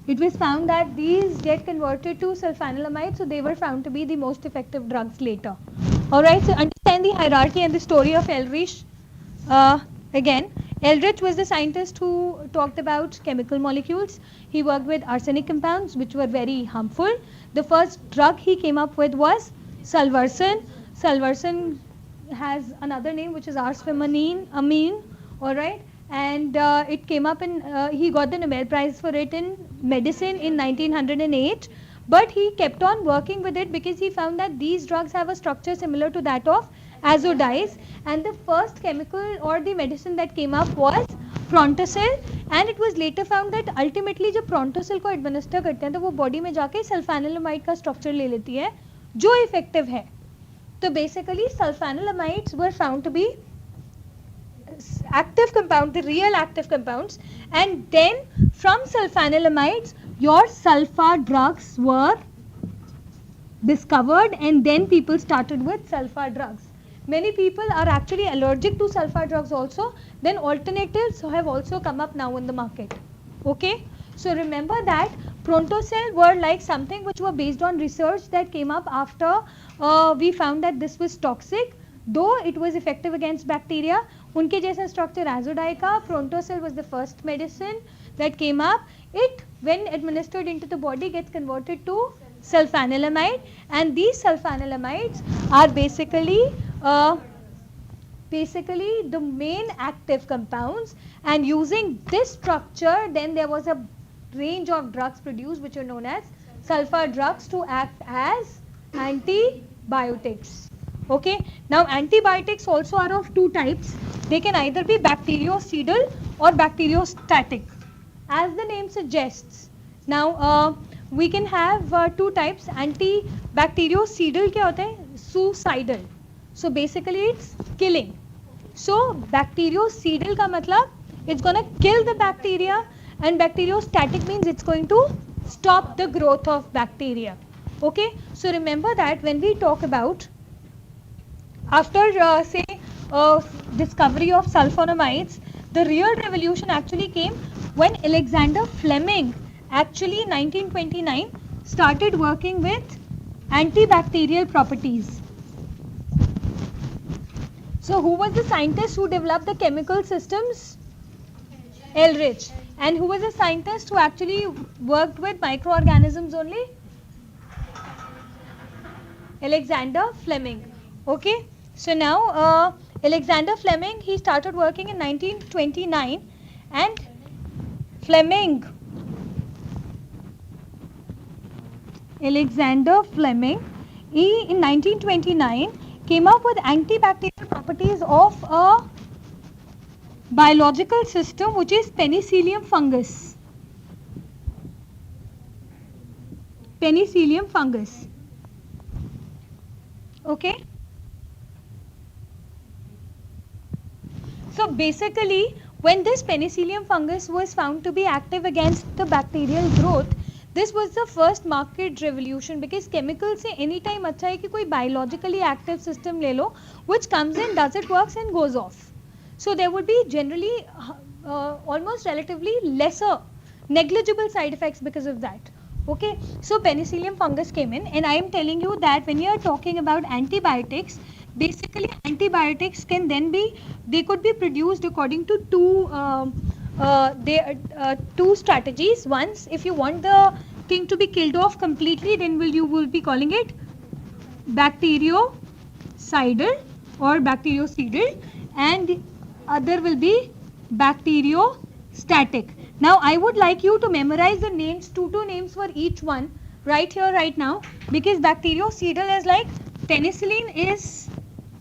S1: It was found that these get converted to sulfanilamide, so they were found to be the most effective drugs later. Alright, so understand the hierarchy and the story of Ehrlich. Again, Ehrlich was the scientist who talked about chemical molecules. He worked with arsenic compounds which were very harmful. The first drug he came up with was salvarsan. Salvarsan has another name which is arsphimine, alright, and it came up in, he got the Nobel Prize for it in medicine in 1908, but he kept on working with it because he found that these drugs have a structure similar to that of azodies, and the first chemical or the medicine that came up was Prontosil, and it was later found that ultimately जब Prontosil को administer करते हैं तो वो body में जाके sulfanilamide का structure ले लेती है जो effective है. So basically sulfanilamides were found to be active compound, the real active compounds, and then from sulfanilamides your sulfa drugs were discovered, and then people started with sulfa drugs. Many people are actually allergic to sulfa drugs also, then alternatives have also come up now in the market. Okay, so remember that protozoa were like something which were based on research that came up after we found that this was toxic, though it was effective against bacteria. उनके जैसा structure azodia का protozoa was the first medicine that came up. It, when administered into the body, gets converted to sulfanilamide, and these sulfanilamides are basically the main active compounds, and using this structure then there was a range of drugs produced which are known as sulfur drugs to act as antibiotics. Okay, now antibiotics also are of two types. They can either be bactericidal or bacteriostatic, as the name suggests. Now we can have two types. Antibactericidal क्या होता है? Suicidal. So basically it's killing. So bactericidal का मतलब it's going to kill the bacteria, and bacteriostatic means it's going to stop the growth of bacteria. Okay, so remember that when we talk about after say discovery of sulfonamides, the real revolution actually came when Alexander Fleming actually 1929 started working with antibacterial properties. So who was the scientist who developed the chemical systems? Ehrlich. And who was the scientist who actually worked with microorganisms only? Alexander Fleming. Okay, so now Alexander Fleming, he started working in 1929, and Alexander Fleming, he in 1929 came up with antibacterial properties of a biological system which is penicillium fungus. Penicillium fungus. Okay. So basically, when this penicillium fungus was found to be active against the bacterial growth, this was the first market revolution, because chemical से any time अच्छा है कि कोई biologically active system ले लो which comes in, does it works and goes off. So there would be generally almost relatively lesser negligible side effects because of that. Okay, so penicillium fungus came in, and I am telling you that when you are talking about antibiotics, basically antibiotics can then be, they could be produced according to two strategies. Once, if you want the thing to be killed off completely, then you will be calling it bactericidal or bactericidal, and the other will be bacteriostatic. Now I would like you to memorize the names, two names for each one right here right now, because bactericidal is like penicillin is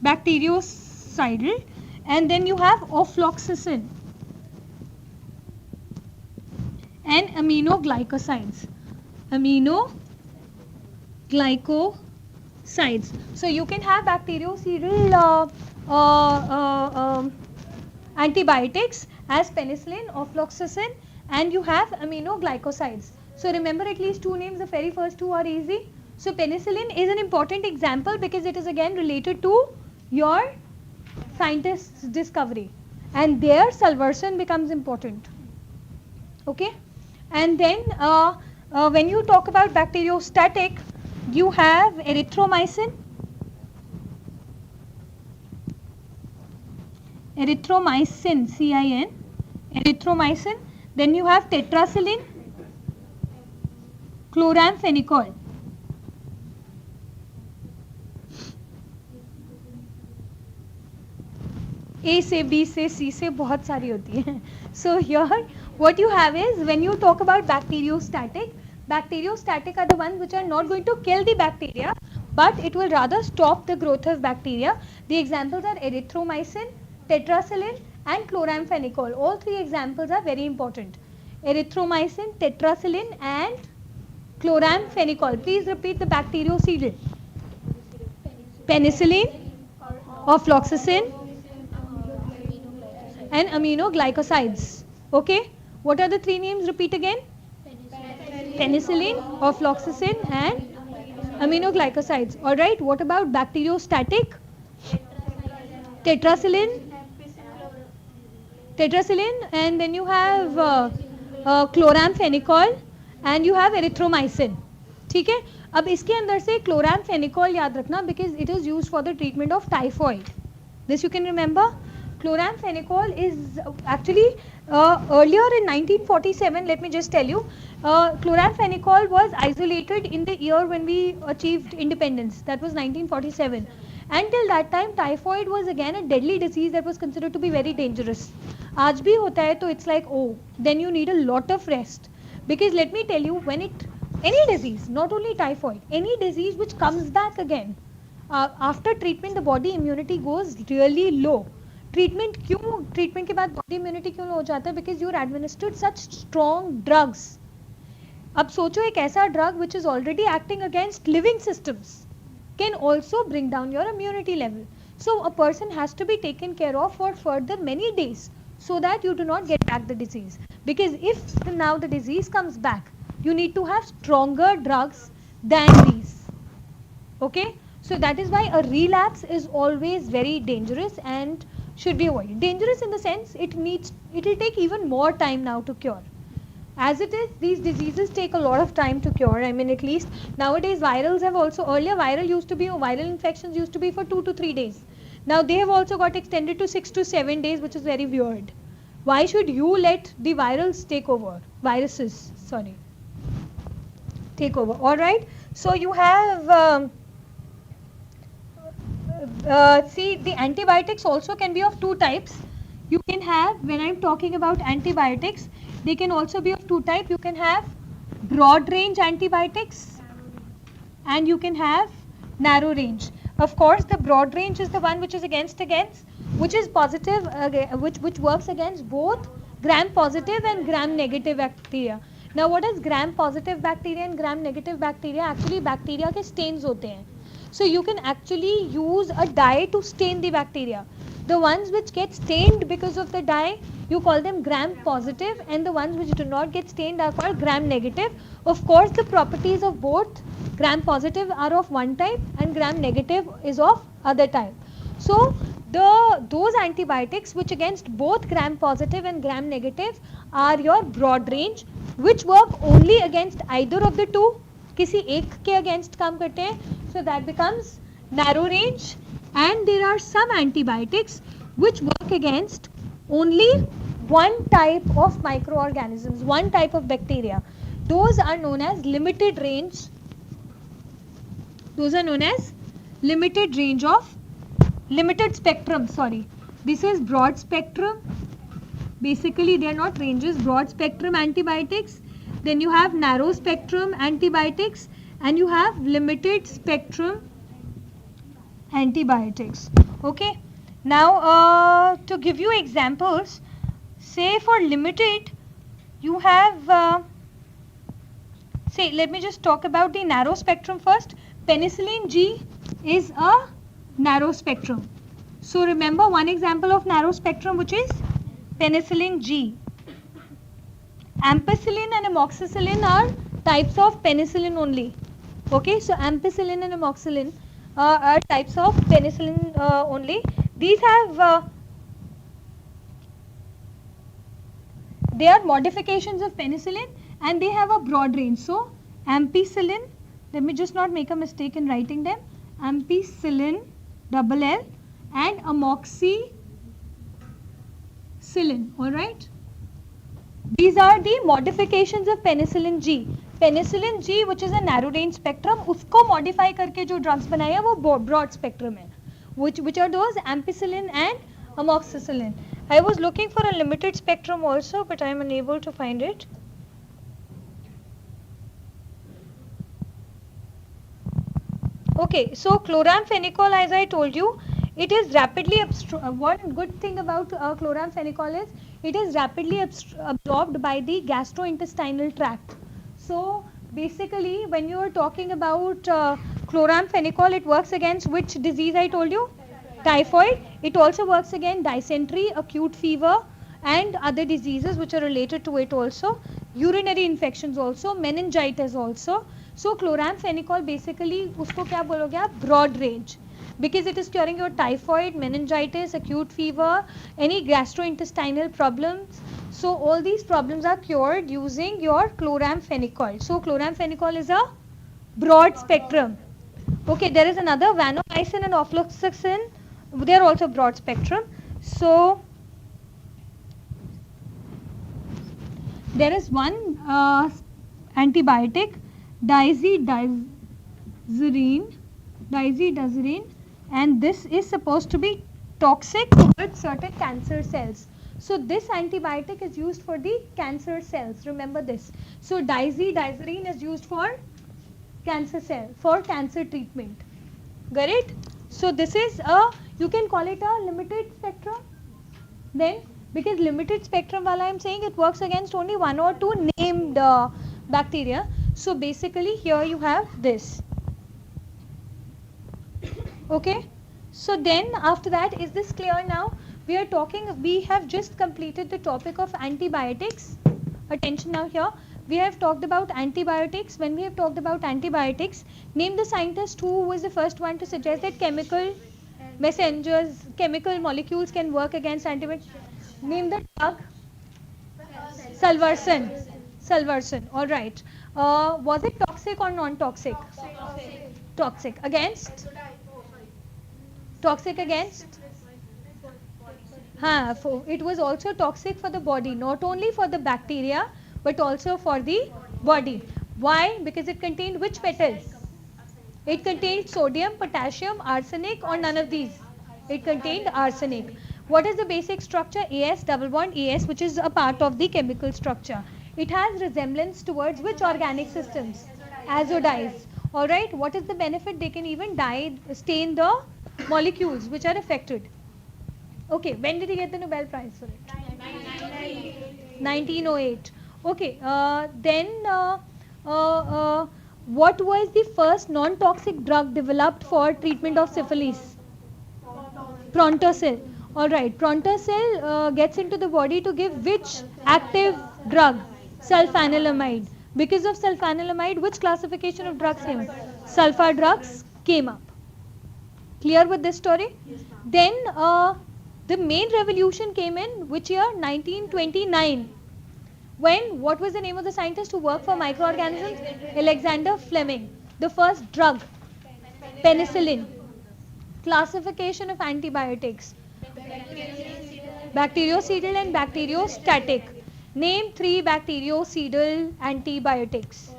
S1: bactericidal, and then you have ofloxacin and aminoglycosides. So you can have bactericidal antibiotics as penicillin, ofloxacin, and you have aminoglycosides. So remember at least two names. The very first two are easy. So penicillin is an important example because it is again related to your scientist's discovery, and there salvarsan becomes important. Okay, and then when you talk about bacteriostatic, you have erythromycin, CIN, erythromycin. Then you have tetracycline, chloramphenicol. A से B से C से बहुत सारी होती है. So here what you have is, when you talk about bacteriostatic are the ones which are not going to kill the bacteria, but it will rather stop the growth of bacteria. The examples are erythromycin, tetracycline and chloramphenicol. All three examples are very important. Erythromycin, tetracycline and chloramphenicol. Please repeat the bactericidal. Penicillin, ofloxacin and aminoglycosides. Okay, what are the three names? Repeat again. Penicillin, ofloxacin and aminoglycosides. All right, what about bacteriostatic? Tetracycline, and then you have chloramphenicol and you have erythromycin. ठीक है, अब इसके अंदर से chloramphenicol याद रखना because it is used for the treatment of typhoid. This you can remember. Chloramphenicol is actually earlier in 1947, let me just tell you, chloramphenicol was isolated in the year when we achieved independence, that was 1947. Until that time typhoid was again a deadly disease that was considered to be very dangerous. आज भी होता है तो it's like, oh, then you need a lot of rest, because let me tell you, when it, any disease, not only typhoid, any disease which comes back again, after treatment the body immunity goes really low. Treatment क्यों, treatment के बाद body immunity क्यों low हो जाता है? Because you're administered such strong drugs. अब सोचो एक ऐसा drug which is already acting against living systems can also bring down your immunity level. So a person has to be taken care of for further many days so that you do not get back the disease, because if now the disease comes back you need to have stronger drugs than these. Okay, so that is why a relapse is always very dangerous and should be avoided. Dangerous in the sense it will take even more time now to cure. As it is, these diseases take a lot of time to cure. I mean, at least nowadays virals have also, earlier viral infections used to be for 2 to 3 days. Now they have also got extended to 6 to 7 days, which is very weird. Why should you let the viruses take over? Take over. All right. So you have see, the antibiotics also can be of two types. You can have, when I'm talking about antibiotics, they can also be of two types. You can have broad range antibiotics and you can have narrow range. Of course, the broad range is the one which is which is positive, which works against both gram positive and gram negative bacteria. Now what is gram positive bacteria and gram negative bacteria? Actually bacteria के stains होते हैं. So you can actually use a dye to stain the bacteria. The ones which get stained because of the dye, you call them gram positive, and the ones which do not get stained are called gram negative. Of course, the properties of both gram positive are of one type and gram negative is of other type. So those antibiotics which against both gram positive and gram negative are your broad range, which work only against either of the two. किसी एक के against काम करते हैं, so that becomes narrow range. And there are some antibiotics which work against only one type of microorganisms, one type of bacteria. Those are known as limited range. Those are known as limited range of limited spectrum. Sorry, this is broad spectrum. Basically, they are not ranges. Broad spectrum antibiotics. Then you have narrow spectrum antibiotics and you have limited spectrum antibiotics. Okay, now to give you examples, say for limited you have say, let me just talk about the narrow spectrum first. Penicillin G is a narrow spectrum. So remember one example of narrow spectrum, which is penicillin G. Ampicillin and amoxicillin are types of penicillin only. Okay, so ampicillin and amoxicillin are types of penicillin only. These have they are modifications of penicillin and they have a broad range. So ampicillin, let me just not make a mistake in writing them, ampicillin double L and amoxicillin. All right, these are the modifications of penicillin G. Penicillin G, which is a narrow range spectrum, उसको modify करके जो drugs बनाए हैं वो broad spectrum है. Which are those? Ampicillin and amoxicillin. I was looking for a limited spectrum also, but I am unable to find it. Okay, so chloramphenicol, as I told you, it is rapidly one good thing about chloramphenicol is it is rapidly absorbed by the gastrointestinal tract. So basically, when you are talking about chloramphenicol, it works against which disease I told you? Typhoid. It also works against dysentery, acute fever, and other diseases which are related to it also. Urinary infections also, meningitis also. So chloramphenicol basically उसको क्या बोलोगे आप? Broad range, because it is curing your typhoid, meningitis, acute fever, any gastrointestinal problems, So all these problems are cured using your chloramphenicol. So chloramphenicol is a broad spectrum. Okay, there is another vancomycin and ofloxacin. They are also broad spectrum. So there is one antibiotic, dizidazarine, and this is supposed to be toxic towards certain cancer cells. So this antibiotic is used for the cancer cells. Remember this. So dizidazarine is used for cancer treatment. Got it? So this is you can call it a limited spectrum. Then because limited spectrum while I am saying it works against only one or two named bacteria. So basically here you have this. Okay. So then after that, is this clear now? We have just completed the topic of antibiotics. Attention now here. We have talked about antibiotics. When we have talked about antibiotics, name the scientist who was the first one to suggest that chemical molecules can work against antibiotics. Name the drug. Salvarsan. All right. Was it toxic or non-toxic? Toxic. Against? Toxic against? It was also toxic for the body, not only for the bacteria, but also for the body. Why? Because it contained which metals? It contained sodium, potassium, arsenic, or none of these? It contained arsenic. What is the basic structure? AS, double bond AS, which is a part of the chemical structure. It has resemblance towards which organic systems? Azodides. Alright, what is the benefit? They can even stain the molecules which are affected. Okay, when did he get the Nobel Prize for it? 1908. Okay, what was the first non-toxic drug developed for treatment of syphilis? Prontosil. Alright, Prontosil gets into the body to give which active drug? Sulfanilamide. Because of sulfanilamide, which classification of drugs came? Sulfur drugs came up. Clear with this story? Then the main revolution came in which year? 1929. When? What was the name of the scientist who worked for microorganisms? Alexander Fleming. The first drug, penicillin. Classification of antibiotics. Bactericidal and bacteriostatic. Name 3 bactericidal antibiotics.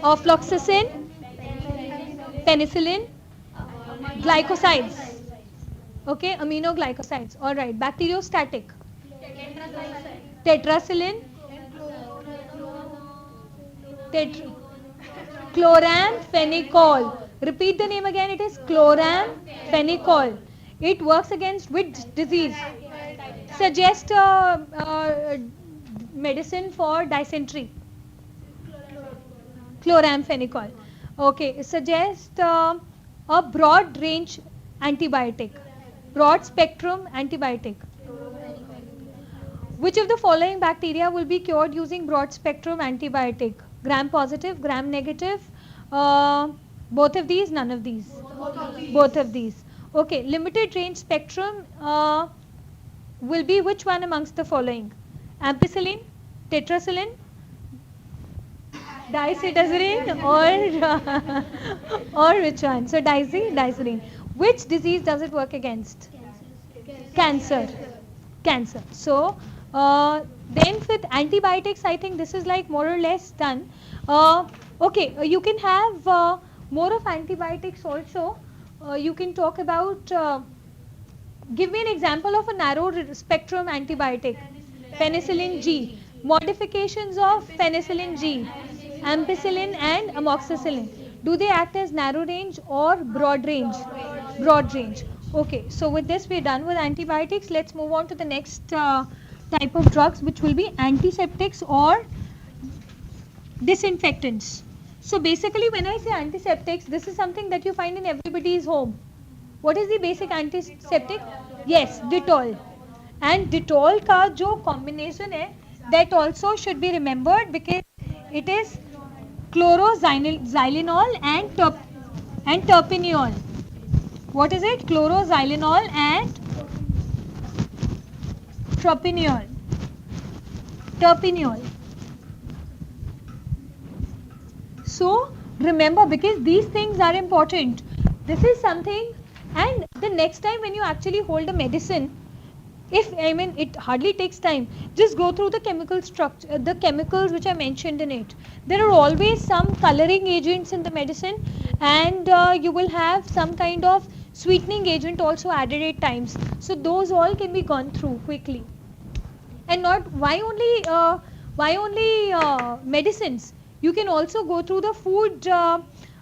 S1: Ofloxacin, penicillin, glycosides. Okay, aminoglycosides. All right. Bacteriostatic. Tetracycline. Chloramphenicol. Repeat the name again. It is chloramphenicol. It works against which disease? Suggest medicine for dysentery. Chloramphenicol. Okay. Suggest a broad range antibiotic. Broad spectrum antibiotic. Which of the following bacteria will be cured using broad spectrum antibiotic? Gram positive, gram negative, both of these, none of these? Both of these. Okay, limited range spectrum will be which one amongst the following? Ampicillin, tetracycline, dicetazarine, or which one? So dicetazarine. Which disease does it work against? Cancer. So then with antibiotics, I think this is like more or less done. Okay, you can have more of antibiotics also. You can talk about, give me an example of a narrow spectrum antibiotic. Penicillin G. Modifications of penicillin G. Ampicillin and amoxicillin. Do they act as narrow range or broad range? Broad range. Okay, so with this we're done with antibiotics. Let's move on to the next type of drugs, which will be antiseptics or disinfectants. So basically when I say antiseptics, this is something that you find in everybody's home. What is the basic antiseptic? Yes, Dettol. And Dettol ka jo combination hai, that also should be remembered because it is chloroxylenol and terpineol. What is it? Chloroxylenol and terpineol. terpineol. So remember, because these things are important, this is something. And the next time when you actually hold a medicine, if I mean it hardly takes time, just go through the chemical structure, the chemicals which are mentioned in it. There are always some coloring agents in the medicine, and you will have some kind of sweetening agent also added at times. So those all can be gone through quickly. And not why only medicines. You can also go through the food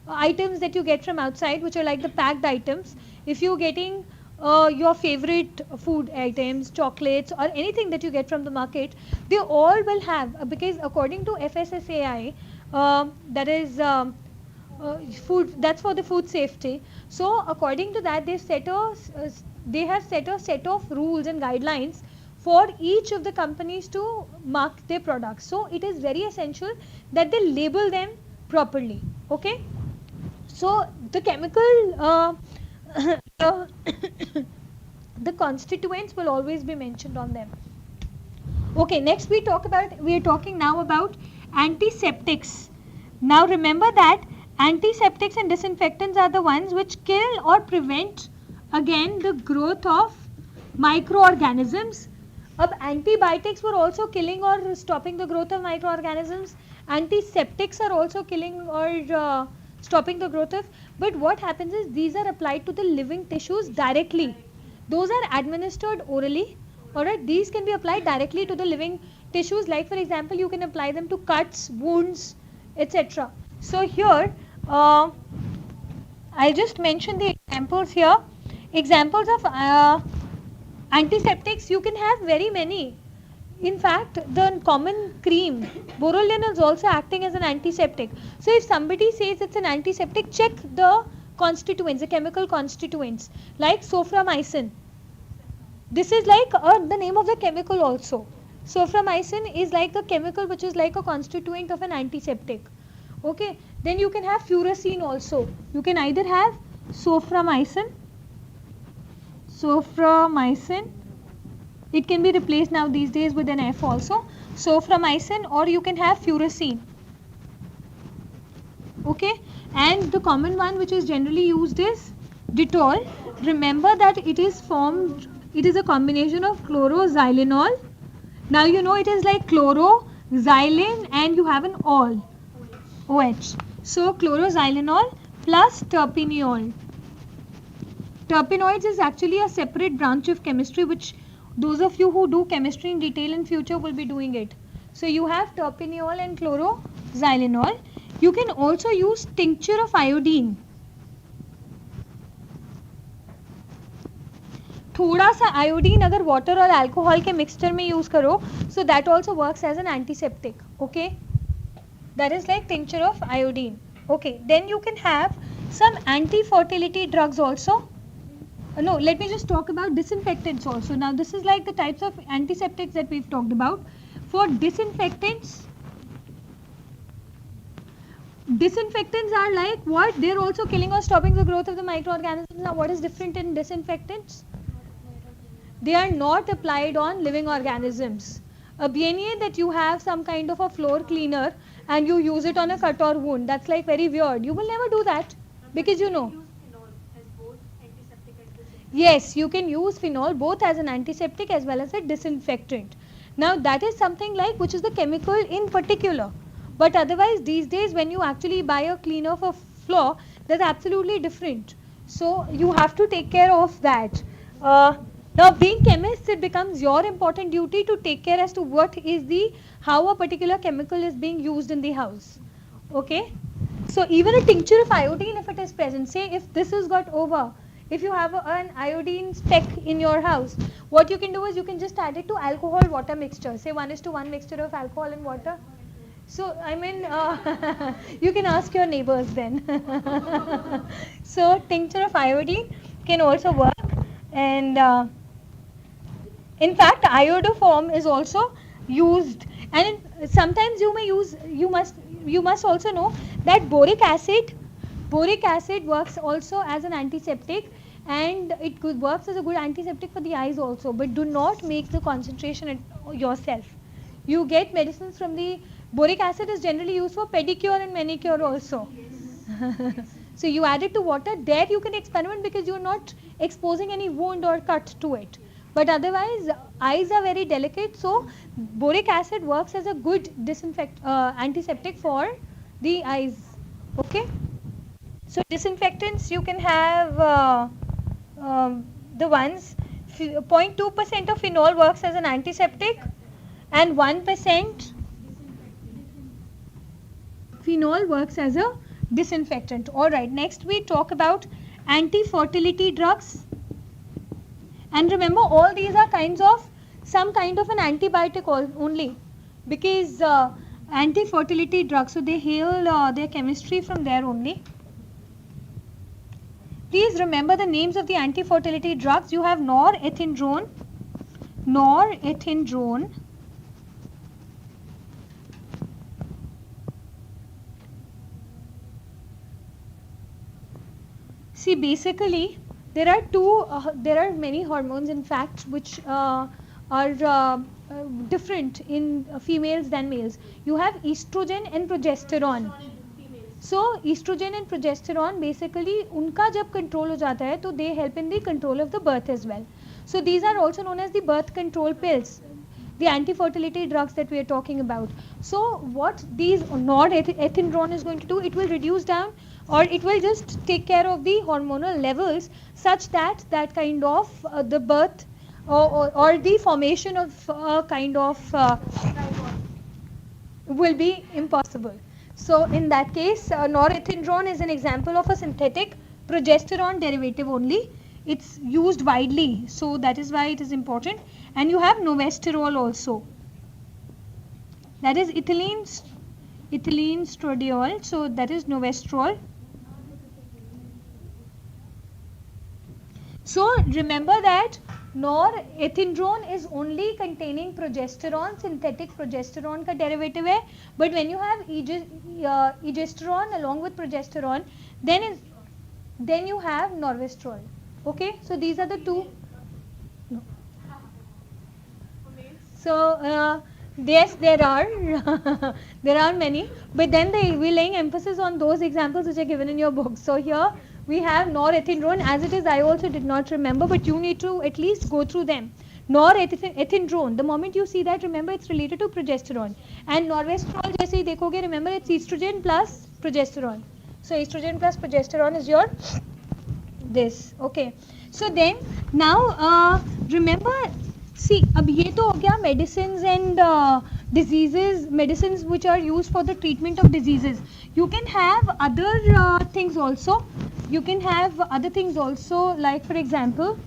S1: items that you get from outside, which are like the packed items. If you're getting your favorite food items, chocolates, or anything that you get from the market, they all will have, because according to FSSAI, that is food, that's for the food safety. So according to that, they have set a set of rules and guidelines for each of the companies to mark their products. So it is very essential that they label them properly. Okay, so the chemical the constituents will always be mentioned on them. Okay, next we are talking now about antiseptics. Now remember that antiseptics and disinfectants are the ones which kill or prevent again the growth of microorganisms. Antibiotics were also killing or stopping the growth of microorganisms. Antiseptics are also killing or stopping the growth of. But what happens is these are applied to the living tissues directly. Those are administered orally. Alright, these can be applied directly to the living tissues. Like for example, you can apply them to cuts, wounds, etc. So here, I'll just mention the examples here. Examples of antiseptics, you can have very many. In fact, the common cream, Borolian, is also acting as an antiseptic. So if somebody says it's an antiseptic, check the constituents, the chemical constituents, like soframycin. This is like the name of the chemical also. Soframycin is like a chemical which is like a constituent of an antiseptic. Okay, then you can have furacin also. You can either have soframycin, it can be replaced now these days with an F also, soframycin, or you can have furacin. Okay, and the common one which is generally used is Dettol. Remember that it is a combination of chloroxylenol. Now you know it is like chloro, xylene, and you have an OH. So chloroxylenol plus terpineol. Terpenoids is actually a separate branch of chemistry, which those of you who do chemistry in detail in future will be doing it. So you have terpineol and chloroxylenol. You can also use tincture of iodine. थोड़ा सा iodine अगर water और alcohol के mixture में use करो, so that also works as an antiseptic. Okay, that is like tincture of iodine. Okay, then you can have some anti-fertility drugs also. No, let me just talk about disinfectants also. Now this is like the types of antiseptics that we've talked about. For disinfectants are like what? They're also killing or stopping the growth of the microorganisms. Now what is different in disinfectants? They are not applied on living organisms. Abhianye that you have some kind of a floor cleaner and you use it on a cut or wound, that's like very weird. You will never do that, because you know. Yes, you can use phenol both as an antiseptic as well as a disinfectant. Now that is something like which is the chemical in particular. But otherwise these days when you actually buy a cleaner for floor, that's absolutely different. So you have to take care of that. Now being chemists, it becomes your important duty to take care as to how a particular chemical is being used in the house. Okay. So even a tincture of iodine, if it is present, say if this has got over, if you have an iodine speck in your house, what you can do is you can just add it to alcohol water mixture, say 1:1 mixture of alcohol and water. So I mean you can ask your neighbors then. So tincture of iodine can also work, and in fact iodoform is also used, and sometimes you must also know that boric acid works also as an antiseptic, and it works as a good antiseptic for the eyes also. But do not make the concentration yourself. You get medicines from the boric acid is generally used for pedicure and manicure also. So you add it to water, there you can experiment because you are not exposing any wound or cut to it. But otherwise, eyes are very delicate, so boric acid works as a good antiseptic for the eyes. Okay. So disinfectants you can have the ones 0.2% of phenol works as an antiseptic and 1% phenol works as a disinfectant. Alright, next we talk about anti-fertility drugs. And remember, all these are kinds of some kind of an antibiotic only, because anti-fertility drugs, so they hail their chemistry from there only. Please remember the names of the anti-fertility drugs. You have norethindrone, see, basically there are many hormones in fact which are different in females than males. You have estrogen and progesterone. So estrogen and progesterone basically उनका जब control हो जाता है तो they help in the control of the birth as well. So these are also known as the birth control pills, the anti-fertility drugs that we are talking about. So what these norethindrone is going to do, it will reduce down or it will just take care of the hormonal levels such that that kind of the birth or the formation of kind of will be impossible. So in that case, norethindrone is an example of a synthetic progesterone derivative only. It's used widely, so that is why it is important. And you have novesterol also. That is ethylene stradiol, so that is novesterol. So remember that norethindrone is only containing progesterone, synthetic progesterone का derivative है. But when you have egesterone along with progesterone, then you have norvestrol. Okay, so these are the two. No. So yes, there are there are many, but then we're laying emphasis on those examples which are given in your book. So here we have norethindrone. As it is, I also did not remember, but you need to at least go through them. Norethindrone, the moment you see that, remember it's related to progesterone. And norvestrol, जैसे ही देखोगे, remember it's estrogen plus progesterone. So estrogen plus progesterone is your this. Okay. So then now remember, see, अब ये तो हो गया medicines and diseases, medicines which are used for the treatment of diseases. You can have other things also. You can have other things also, like for example,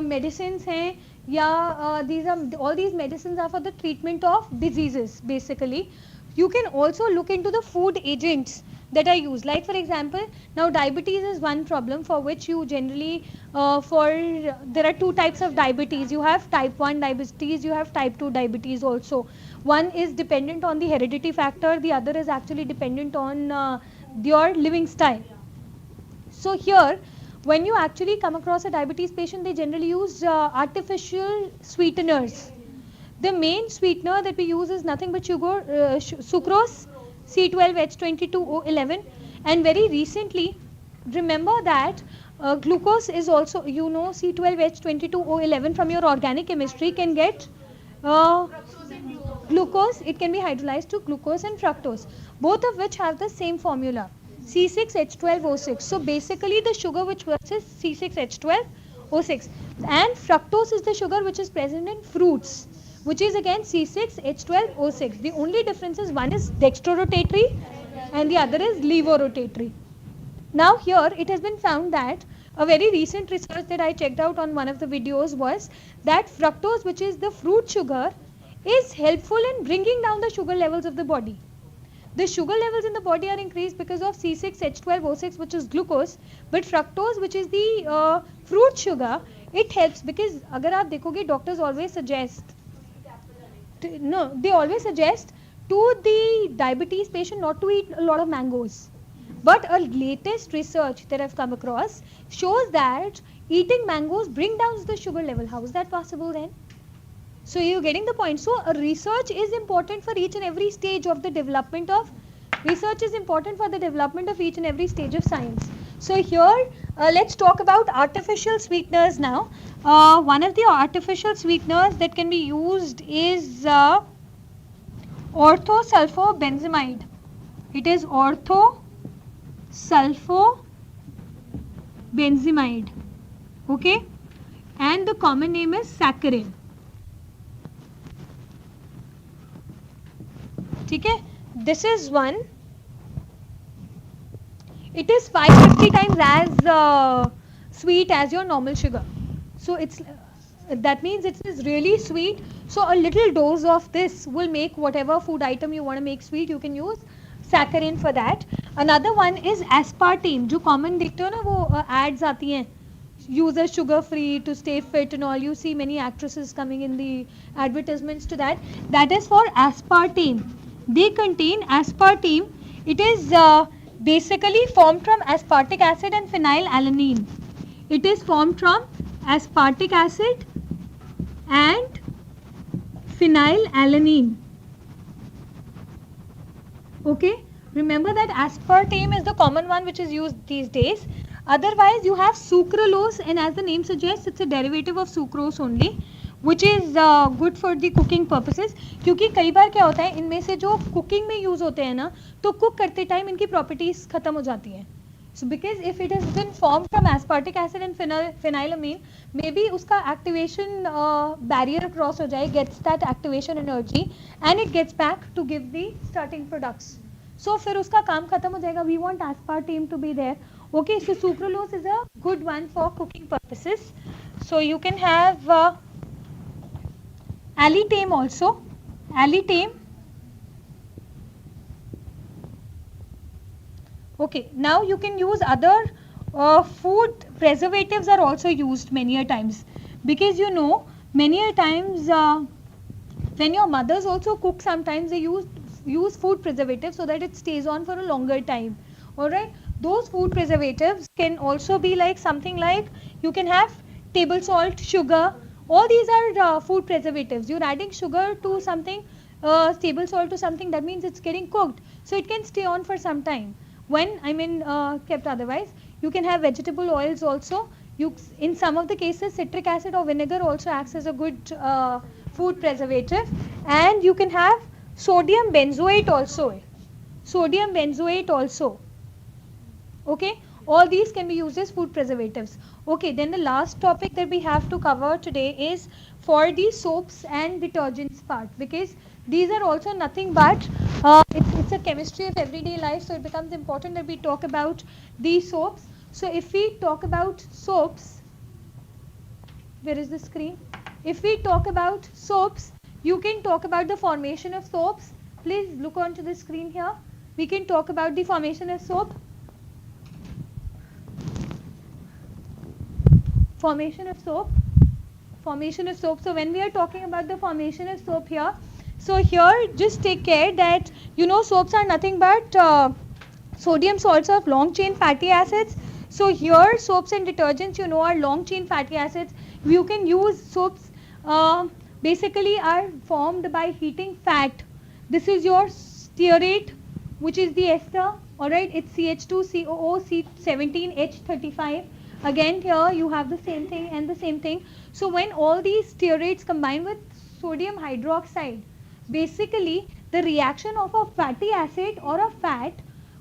S1: medicines हैं या these are all these medicines are for the treatment of diseases basically. You can also look into the food agents that are used, like for example, now diabetes is one problem for which you generally there are two types of diabetes. You have type 1 diabetes, you have type 2 diabetes also. One is dependent on the heredity factor, the other is actually dependent on your living style. So here, when you actually come across a diabetes patient, they generally use artificial sweeteners. The main sweetener that we use is nothing but sugar, sucrose, C12H22O11, and very recently, remember that glucose is also, you know, C12H22O11 from your organic chemistry can get glucose, it can be hydrolyzed to glucose and fructose, both of which have the same formula, C6H12O6. So basically the sugar which works is C6H12O6, and fructose is the sugar which is present in fruits, which is again C6H12O6. The only difference is one is dextrorotatory and the other is levorotatory. Now here it has been found that a very recent research that I checked out on one of the videos was that fructose, which is the fruit sugar, is helpful in bringing down the sugar levels of the body. The sugar levels in the body are increased because of C6H12O6, which is glucose, but fructose, which is the fruit sugar, it helps because agar aap dekhoge, doctors always suggest they always suggest to the diabetes patient not to eat a lot of mangoes. But a latest research that I've come across shows that eating mangoes bring down the sugar level. How is that possible then? So you're getting the point. So research is important for each and every stage of the development of research is important for the development of each and every stage of science. So here let's talk about artificial sweeteners now. One of the artificial sweeteners that can be used is orthosulfobenzimide. It is orthosulfobenzimide. Okay, and the common name is saccharin. Okay, this is one. It is 550 times as sweet as your normal sugar. So it's that means it is really sweet. So a little dose of this will make whatever food item you want to make sweet. You can use saccharin for that. Another one is aspartame. जो common देखते हो ना वो ads आती हैं. User sugar free to stay fit and all. You see many actresses coming in the advertisements to that. That is for aspartame. They contain aspartame. It is basically formed from aspartic acid and phenylalanine. It is formed from aspartic acid and phenylalanine. Okay, remember that aspartame is the common one which is used these days. Otherwise you have sucralose, and as the name suggests it's a derivative of sucrose only, which is good for the cooking purposes. क्योंकि कई बार क्या होता है इनमें से जो cooking में use होते हैं ना तो cook करते time इनकी properties खत्म हो जाती हैं. So because if it has been formed from aspartic acid and phenylamine, maybe उसका activation barrier cross हो जाए, gets that activation energy and it gets back to give the starting products. So फिर उसका काम खत्म हो जाएगा. We want aspartame to be there. Okay, so sucralose is a good one for cooking purposes. So you can have alitame also. Alitame. Okay, now you can use other food preservatives are also used many a times, because you know many a times when your mothers also cook, sometimes they use food preservatives so that it stays on for a longer time. All right, those food preservatives can also be like something like you can have table salt, sugar. All these are food preservatives. You're adding sugar to something, table salt to something, that means it's getting cooked, so it can stay on for some time. When kept otherwise, you can have vegetable oils also. In some of the cases, citric acid or vinegar also acts as a good food preservative, and you can have sodium benzoate also. Sodium benzoate also. Okay, all these can be used as food preservatives. Okay, then the last topic that we have to cover today is for the soaps and detergents part, because these are also nothing but it's a chemistry of everyday life, so it becomes important that we talk about these soaps. So if we talk about soaps, where is the screen? If we talk about soaps, you can talk about the formation of soaps. Please look onto the screen here. We can talk about the formation of soap. Formation of soap. So when we are talking about the formation of soap here, so here just take care that you know soaps are nothing but sodium salts of long chain fatty acids. So here soaps and detergents you know are long chain fatty acids. You can use soaps basically are formed by heating fat. This is your stearate, which is the ester. Alright, it's CH2COOC17H35. Again here you have the same thing and the same thing. So when all these stearates combine with sodium hydroxide, basically the reaction of a fatty acid or a fat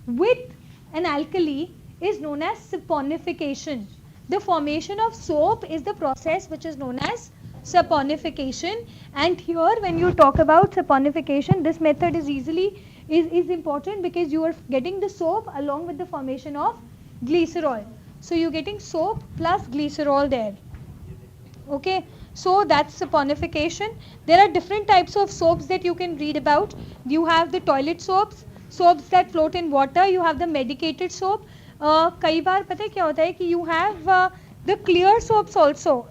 S1: with an alkali is known as saponification. The formation of soap is the process which is known as saponification, and here when you talk about saponification, this method is important because you are getting the soap along with the formation of glycerol. So you're getting soap plus glycerol there. Okay, so that's saponification. There are different types of soaps that you can read about. You have the toilet soaps, soaps that float in water. You have the medicated soap. कई बार पता है क्या होता है कि you have the clear soaps also.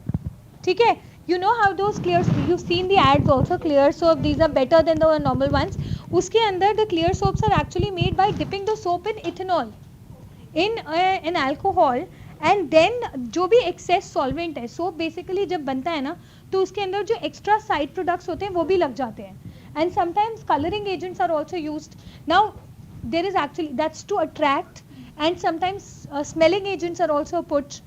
S1: ठीक है? You know how those clear, you've seen the ads also, clear soap, these are better than the normal ones. उसके अंदर the clear soaps are actually made by dipping the soap in ethanol, in an alcohol, and then जो भी excess solvent है, soap basically जब बनता है ना तो उसके अंदर जो एक्स्ट्रा साइड प्रोडक्ट्स होते हैं वो भी लग जाते हैं, and sometimes colouring agents are also used. Now there is actually that's to attract, and sometimes smelling agents are also put.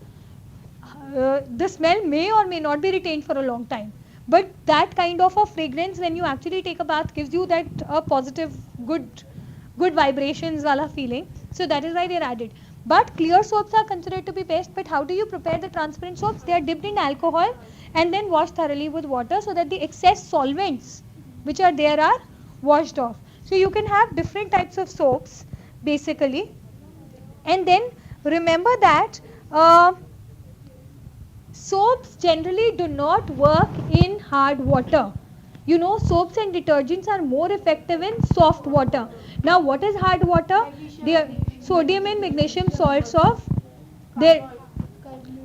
S1: The smell may or may not be retained for a long time, but that kind of a fragrance when you actually take a bath gives you that positive good vibrations wala feeling, so that is why they are added. But clear soaps are considered to be best. But how do you prepare the transparent soaps? They are dipped in alcohol and then washed thoroughly with water so that the excess solvents which are there are washed off. So you can have different types of soaps basically. And then remember that soaps generally do not work in hard water. You know, soaps and detergents are more effective in soft water. Now what is hard water? They are sodium and magnesium salts of, they're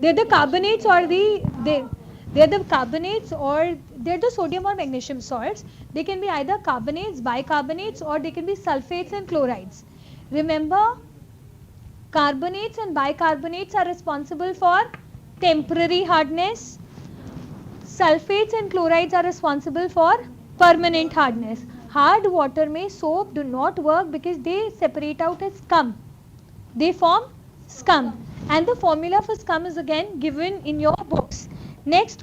S1: the carbonates or they're the carbonates, or they're the sodium or magnesium salts. They can be either carbonates, bicarbonates, or they can be sulfates and chlorides. Remember, carbonates and bicarbonates are responsible for temporary hardness. Sulfates and chlorides are responsible for permanent hardness. Hard water में soap do not work because they separate out as scum. They form scum, and the formula for scum is again given in your books. Next,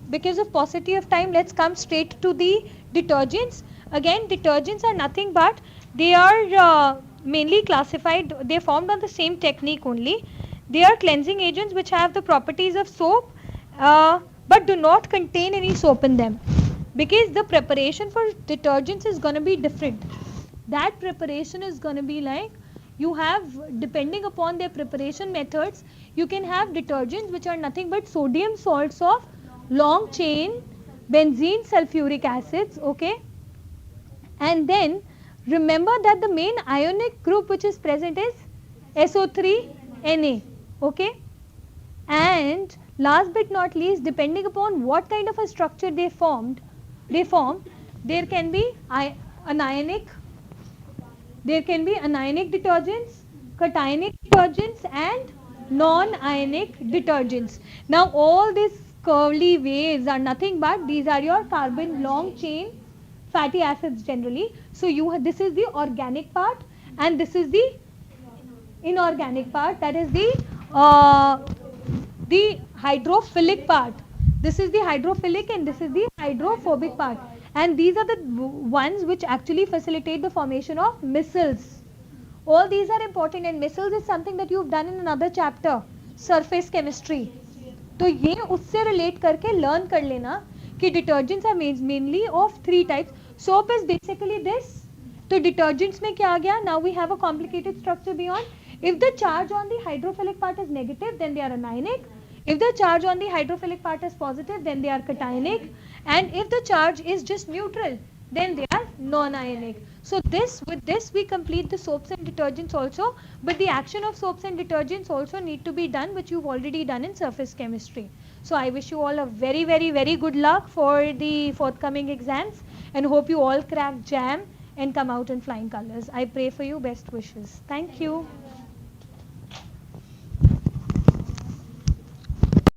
S1: because of paucity of time, let's come straight to the detergents. Again, detergents are nothing but they are mainly classified, they are formed on the same technique only. They are cleansing agents which have the properties of soap but do not contain any soap in them, because the preparation for detergents is going to be different. That preparation is going to be like, you have, depending upon their preparation methods, you can have detergents which are nothing but sodium salts of long chain benzene sulfuric acids, okay. And then remember that the main ionic group which is present is SO3Na, okay. And last but not least, depending upon what kind of a structure they form, there can be anionic detergents, cationic detergents, and non-ionic detergents. Now all these curly waves are nothing but these are your carbon long chain fatty acids generally. So this is the organic part, and this is the inorganic part, that is the hydrophilic part. This is the hydrophilic and this is the hydrophobic part, and these are the ones which actually facilitate the formation of micelles. All these are important, and micelles is something that you've done in another chapter, surface chemistry. तो ये उससे relate करके learn कर लेना कि detergents are mainly of 3 types. Soap is basically this. तो detergents में क्या आ गया? Now we have a complicated structure beyond. If the charge on the hydrophilic part is negative, then they are anionic. If the charge on the hydrophilic part is positive, then they are cationic. And if the charge is just neutral, then they are non-ionic. So with this we complete the soaps and detergents also. But the action of soaps and detergents also need to be done, which you've already done in surface chemistry. So I wish you all a very, very, very good luck for the forthcoming exams, and hope you all crack JAM and come out in flying colors. I pray for you. Best wishes. Thank you.